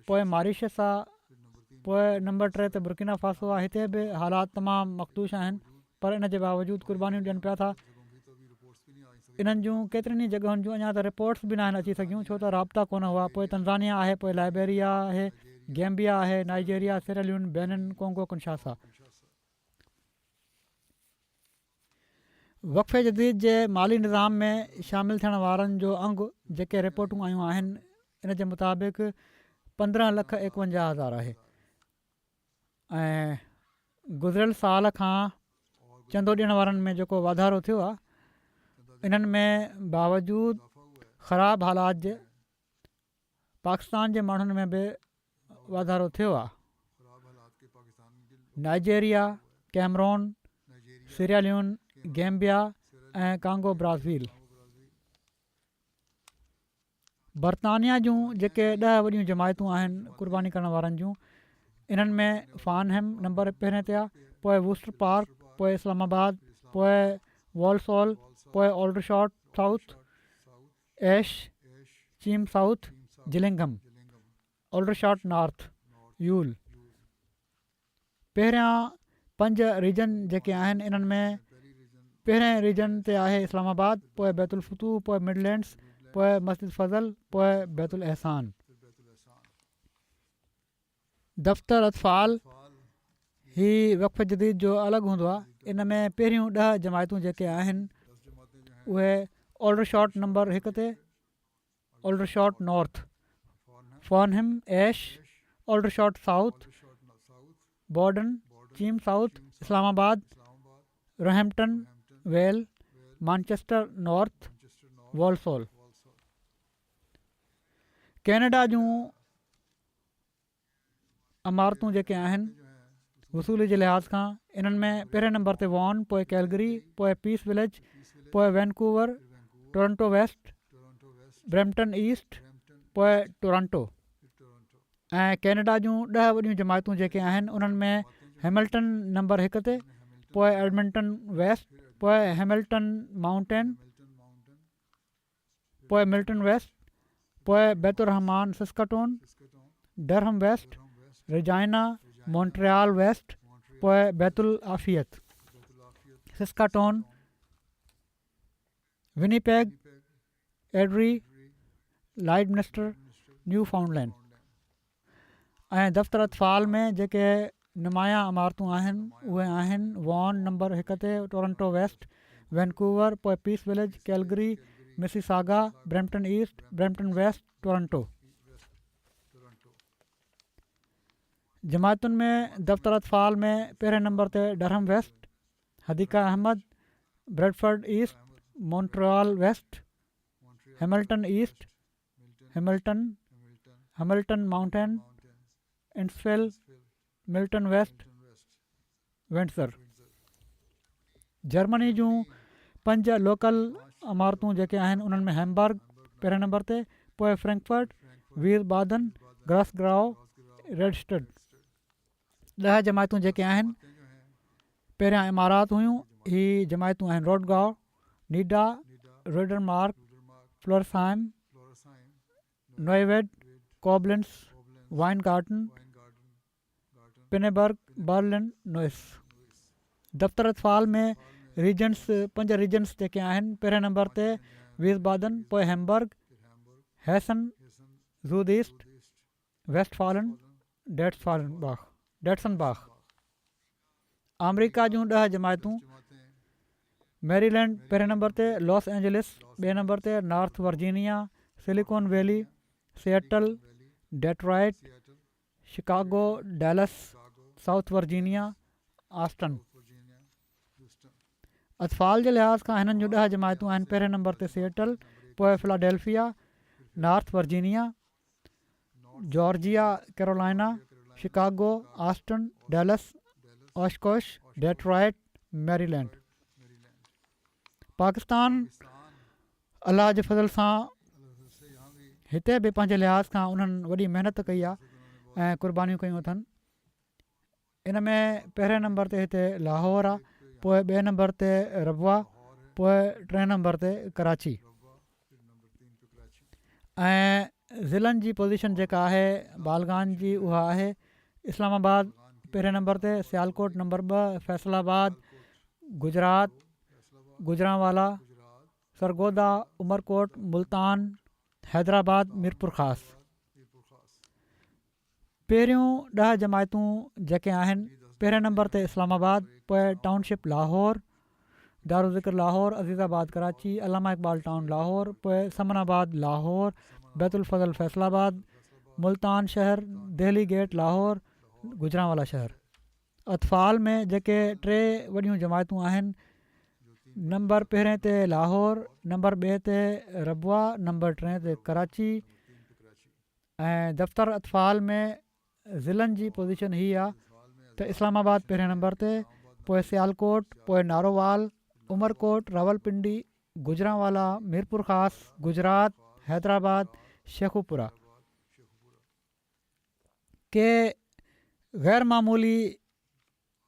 पोइ मॉरिशस आहे, पोइ नंबर 3 ते बुर्किना फासो आहे। हिते बि हालात तमामु मख़दूश आहिनि पर इन जे बावजूदु क़ुर्बानियूं ॾियनि पिया था। इन्हनि जूं केतिरनि ई जॻहियुनि जूं अञा त रिपोर्ट्स बि न आहिनि अची सघियूं छो त राब्ता कोन हुआ। पोइ तंज़ानिया आहे, पोइ लाइबेरिया आहे, गैम्बिया आहे, नाइजीरिया, सिरेलियून, बेनिन, कोंगो किंशासा। वक़फ़े जदीद जे माली निज़ाम में शामिलु थियण वारनि जो अंग जेके रिपोर्टूं आयूं आहिनि इन जे मुताबिक़ 15,51,000 आहे ऐं गुज़िरियल साल खां चंदो ॾियण वारनि में जेको वाधारो थियो आहे इन्हनि में बावजूदु ख़राबु हालात जे पाकिस्तान जे माण्हुनि में बि वाधारो थियो आहे। नाइजीरिया, कैमरून, सिरेलियून, गैम्बिया ऐं कांगो ब्राज़ील। बरतानिया जूं जेके 10 वॾियूं जमायतूं आहिनि क़ुर्बानी करण वारनि जूं, इन्हनि में फानहेम नंबर पहिरें ते आहे, पोइ वूस्टर पार्क, पोइ इस्लामाबाद, पोइ वॉल्सॉल, पोइ ऑल्डरशॉट साउथ, एश, चीम साउथ, जिलिंघम, ऑल्डरशॉट नॉर्थ, यूल। पहिरियां 5 रीजन जेके आहिनि इन्हनि में पहिरें रीजन ते आहे इस्लामाबाद, पोइ बैतुल फतूह, पोइ मिडलैंड्स, पोइ मस्जिद फज़ल, पोइ बैतुल एहसान। दफ़्तर अतफ़ाल ही वक़फ़े जदीद जो अलॻि हूंदो आहे। इन में पहिरियूं 10 जमायतूं जेके आहिनि उहे ऑल्डरशॉट नंबर 1 ते, ऑल्डरशॉट नॉर्थ, फॉनहेम, एश, ऑल्डरशॉट साउथ, बॉर्डन, चीम साउथ, इस्लामाबाद, रोहैम्पटन, वेल, मैनचेस्टर नॉर्थ, वॉल्सॉल। कैनेडा जूं इमारतूं जेके आहिनि वसूली जे लिहाज़ खां इन्हनि में पहिरें नंबर ते वॉन, पोइ कैलगरी, पोइ पीस विलेज, पोइ Vancouver, Toronto West, Brampton East, पोइ टोरंटो। ऐं कैनेडा जूं 10 वॾियूं जमायतूं जेके आहिनि उन्हनि में हैमिल्टन नंबर 1 ते, पोइ एडमिंटन वेस्ट, पोइ हैमिल्टन माउंटेन, पोइ मिल्टन वेस्ट, पोइ Baitulrahman Saskatoon, Durham west, Regina, Montreal west, पोइ बैतुल आफ़ियत, सिस्काटोन, विनीपेग, एडरी, लाइडमिनिस्टर, न्यू फाउंडलैंड। ऐं दफ़्तर अतफ़ाल में जेके नुमाया इमारतूं आहिनि उहे आहिनि वॉन नंबर 1 ते, टोरंटो वेस्ट, वैनकूवर, पोइ Peace Village, Calgary, Mississauga, Brampton East, Brampton West, Toronto. जमायतुनि में दफ़्तर अतफ़ाल में पहिरें नंबर ते Durham West, Hadiqa Ahmad, Bradford East, Montreal West, Hamilton East, Hamilton Mountain, Innisfil, Milton West, Windsor. Germany जूं 5 लोकल इमारतूं जेके आहिनि उन्हनि में हैम्बर्ग पहिरें नंबर ते, पोइ फ्रैंकफर्ट, वीरबादन, ग्रासग्राउ, रेडस्टड। 10 जमायतूं जेके आहिनि पहिरियां इमारात हुयूं, ही जमायतूं आहिनि रोडगांव, नीडा, रोडरमार्क, फ्लोरसाइम, नोएवेड, कोबलेंस, वाइनगार्टन, पिनेबर्ग, बर्लिन, नोइस। दफ़्तर अतफ़ाल में रीजन्स 5 रीजन्स जेके आहिनि पहिरें नंबर ते वीरबादन, पोइ Hamburg, Hessen, Sud East, Westfalen, Dietzenbach. अमरीका जूं 10 जमायतूं मैरीलैंड पहिरें नंबर ते, लॉस एंजलिस ॿिए नंबर ते, North Virginia, Silicon Valley, Seattle, Detroit, Chicago, Dallas, South Virginia, Austin. अतफ़ाल जे लिहाज़ खां हिननि जूं 10 जमायतूं आहिनि पहिरें नंबर ते सिएटल, पोइ Philadelphia, North Virginia, Georgia, Carolina, Chicago, Austin, Dallas, Oshkosh, Detroit, Maryland. Pakistan अलाह जे फज़ल सां हिते बि पंहिंजे लिहाज़ खां उन्हनि वॾी महिनत कई आहे ऐं क़ुर्बानियूं कयूं अथनि। इन में पहिरें नंबर ते हिते लाहौर आहे, पोइ ॿिए नंबर ते रबवा, पोइ 3 नंबर ते कराची। ऐं ज़िलनि जी पोज़ीशन जेका आहे बालगान जी उहा आहे इस्लामाबाद पहिरें नंबर ते, सियालकोट नंबर 2, फैसलाबाद, गुजरात, गुजरांवाला, सरगोदा, उमरकोट, मुल्तान, हैदराबाद, मीरपुर ख़ास। पहिरियों 10 जमायतूं जेके आहिनि पहिरें नंबर ते इस्लामाबाद, पोइ टाउनशिप लाहौर, दारुज़िक्र लाहौर, अज़ीज़ाबाद कराची, अल्लामा इक़बाल टाउन लाहौर, पोइ समनाबाद लाहौर, बैतुलफज़ल फैसलाबाद, मुल्तान शहर, दिल्ली गेट लाहौर, गुजरांवाला शहर। अतफ़ाल में जेके 3 वॾियूं जमायतूं आहिनि नंबर पहिरें ते लाहौर, नंबर 2 ते रबवा, नंबर 3 ते कराची। ऐं दफ़्तर अतफ़ाल में ज़िलनि जी पोज़ीशन हीअ आहे त इस्लामाबाद पहिरें नंबर ते, पोइ सियालकोट, पोइ नारोवाल, उमरकोट, रावलपिंडी, गुजरांवाला, मीरपुर ख़ास, गुजरात, हैदराबाद, शेखुपुरा। के ग़ैर मामूली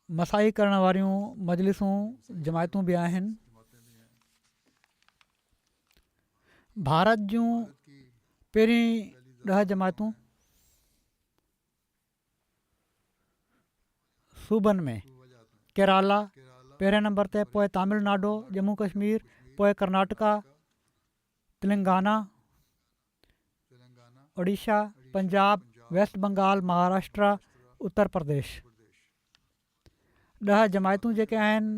मसाई करण वारियूं मजलिसूं जमायतूं बि आहिनि। भारत जूं पहिरीं 10 जमायतूं सूबनि में केरला पहिरें नंबर ते, पोइ तमिलनाडु, जम्मू कश्मीर, पोइ कर्नाटका, तेलंगाना, ओडिशा, पंजाब, वेस्ट बंगाल, महाराष्ट्र, उत्तर प्रदेश। 10 जमायतूं जेके आहिनि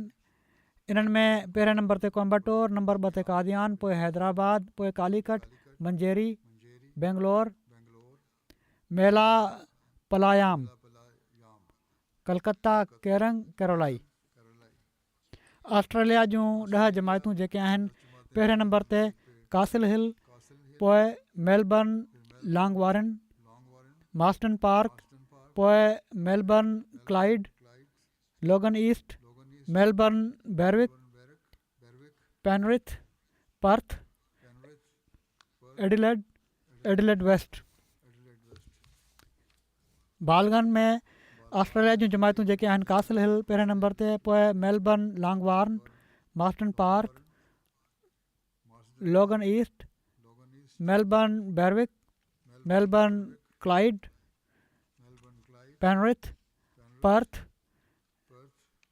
इन्हनि में पहिरें नंबर ते कोयम्बटूर, नंबर 2 ते कादियान, पोइ हैदराबाद, पोइ कालीकट, मंजेरी, बेंगलोर, मेला पलायाम, कलकत्ता, केरंग, कैरोलाई। ऑस्ट्रेलिया जूं 10 जमायतूं जेके आहिनि पहिरें नंबर ते कासिल हिल, पोइ मेलबर्न, लॉन्गवारन, मास्टन पार्क, पोइ Melbourne Clyde, Logan East, Melbourne Berwick, Penrith, Perth, Adelaide West. बालगन में ऑस्ट्रेलिया जूं जमायतूं जेके आहिनि कासल हिल पहिरें नंबर ते, पोइ Melbourne Langwarrin, Marsden Park, Logan East, Melbourne Berwick, Melbourne Clyde, Penrith, Perth,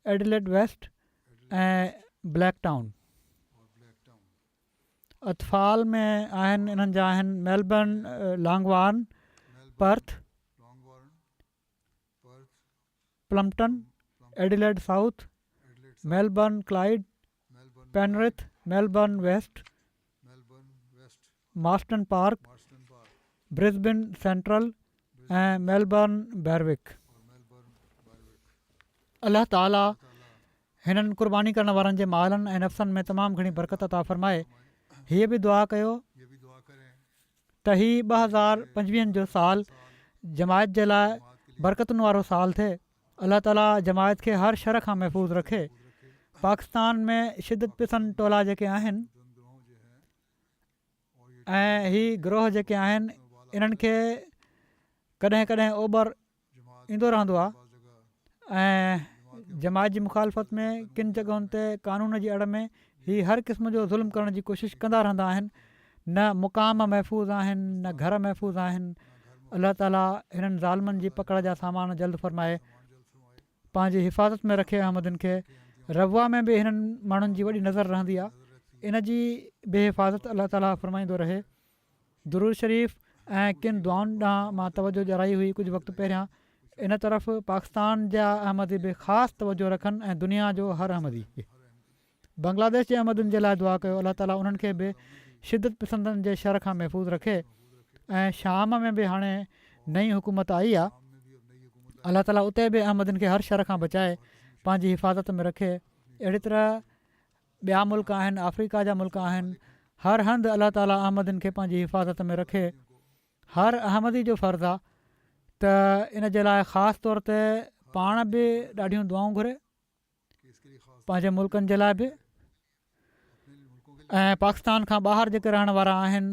Adelaide West ऐं ब्लैक टाउन। अतफाल में आहिनि, इन्हनि जा आहिनि Melbourne Langwarrin, Perth, Plumpton, Adelaide South, Melbourne Clyde, Penrith, Melbourne West, Marsden Park, Brisbane Central ऐं Melbourne Berwick. अलाह ताला हिननि क़ुर्बानी करण वारनि जे मालनि ऐं नफ़्सनि में तमामु घणी बरकत अता फ़रमाए। हीअ बि दुआ कयो त ही 2025 जो साल जमायत जे लाइ बरकतुनि वारो साल थिए। अलाह ताला जमायत खे हर शर खां महफ़ूज़ रखे। पाकिस्तान में शिदत पसंद टोला जेके आहिनि ऐं ही गिरोह जेके आहिनि, इन्हनि खे कॾहिं कॾहिं ओभर ईंदो रहंदो आहे ऐं जमायत जी मुखालफ़त में किन जॻहियुनि ते क़ानून जी अड़ में ही हर क़िस्म जो ज़ुल्म करण जी कोशिशि कंदा रहंदा आहिनि। न मुक़ाम महफ़ूज़ आहिनि, न घर महफ़ूज़ आहिनि। अलाह ताला हिननि ज़ालिमनि जी पकड़ जा सामान जल्द फ़रमाए, पंहिंजी हिफ़ाज़त में रखे अहमदनि खे। रबवा में बि हिननि माण्हुनि जी वॾी नज़र रहंदी आहे, इन जी बेहिफ़ाज़त अलाह ताला फ़रमाईंदो रहे। दुरूद शरीफ़ ऐं किन दुआउनि ॾांहुं मां तवजो ॾियाराई हुई कुझु वक़्तु पहिरियां। इन तरफ़ पाकिस्तान जा अहमदी बि ख़ासि तवजो रखनि ऐं दुनिया जो हर अहमदी। बांग्लादेश जे अहमदनि जे लाइ दुआ कयो, अलाह ताला उन्हनि खे बि शिदत पसंदनि जे शर खां महफ़ूज़ रखे। ऐं शाम में बि हाणे नई हुकूमत आई आहे, अलाह ताला उते बि अहमदनि खे हर शर खां बचाए, पंहिंजी हिफ़ाज़त में रखे। अहिड़ी तरह ॿिया मुल्क आहिनि, अफ्रीका जा मुल्क आहिनि, हर हंधि अलाह ताला अहमदनि खे पंहिंजी हिफ़ाज़त में रखे। हर अहमदी जो फ़र्ज़ु आहे त इन जे लाइ ख़ासि तौर ते पाण बि ॾाढियूं दुआऊं घुरे, पंहिंजे मुल्कनि जे लाइ बि ऐं पाकिस्तान खां ॿाहिरि जेके रहण वारा आहिनि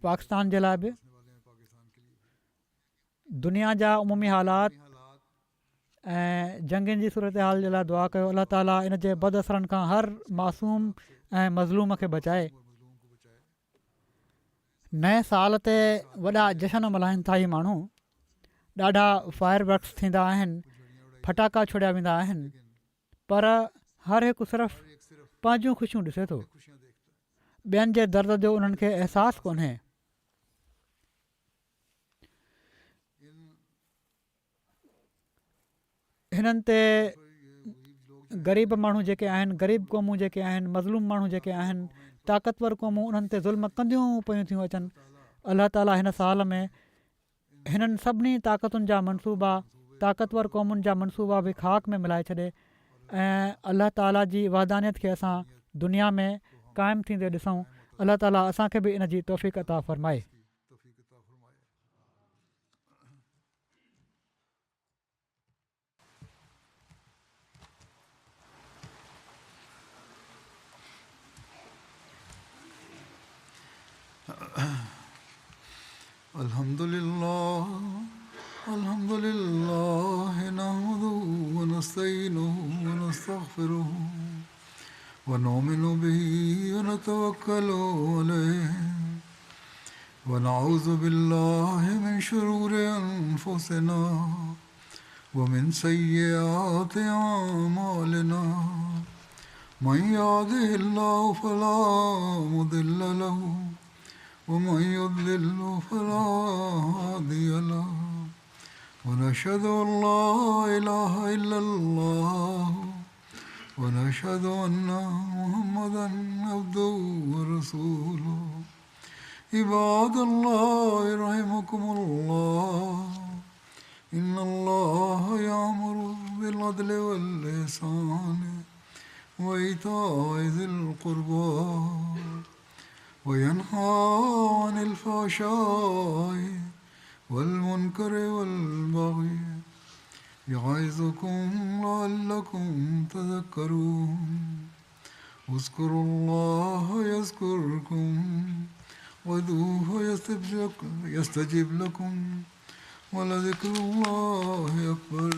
पाकिस्तान जे लाइ बि। दुनिया जा उमूमी हालात ऐं जंगनि जी सूरत हाल जे लाइ दुआ कयो, अलाह ताला इन जे बदअसरनि खां हर मासूम ऐं मज़लूम खे बचाए। नए साल ते वॾा जशन मल्हाइनि था ही माण्हू, ॾाढा फायर वर्क्स थींदा आहिनि, फटाका छुड़िया वेंदा आहिनि, पर हर हिकु सिर्फ़ु पंहिंजूं ख़ुशियूं ॾिसे थो, ॿियनि जे दर्द जो उन्हनि खे अहसासु कोन्हे। हिननि ते ग़रीब माण्हू जेके आहिनि, ग़रीब क़ौमूं जेके आहिनि, मज़लूम माण्हू जेके आहिनि, ताक़तवर क़ौमूं, उन्हनि ते ज़ुल्म कंदियूं पियूं थियूं अचनि। अलाह ताला हिन साल में हिननि सभिनी ताक़तुनि जा मनसूबा, ताक़तवर क़ौमुनि जा मनसूबा बि ख़ाक में मिलाए छॾे ऐं अलाह ताला जी वहदानियत खे असां दुनिया में क़ाइमु थींदे ॾिसूं। अलाह ताला असांखे बि इन जी तौफ़ीक़ अता फ़रमाए। अल्हम्दुलिल्लाह अल्हम्दुलिल्लाह नहमदुहु व नस्तईनुहु व नस्तगफिरुहु व नुमिनु बिही व नतवक्कलु अलैहि व नऊज़ु बिल्लाहि मिन शुरूरि अनफुसिना व मिन सय्यिआति अअमालिना मन यहदिहिल्लाहु फला मुदिल्ल लहु ومن يضلل فلا هادي له ونشهد أن لا إله إلا الله ونشهد أن محمدا عبده ورسوله عباد الله رحمكم الله إن الله يأمر بالعدل والإحسان وإيتاء ذي القربى وينهى عن الفحشاء والمنكر والبغي يعظكم لعلكم تذكرون اذكروا الله يذكركم وادعوه يستجب لكم ولذكر الله أكبر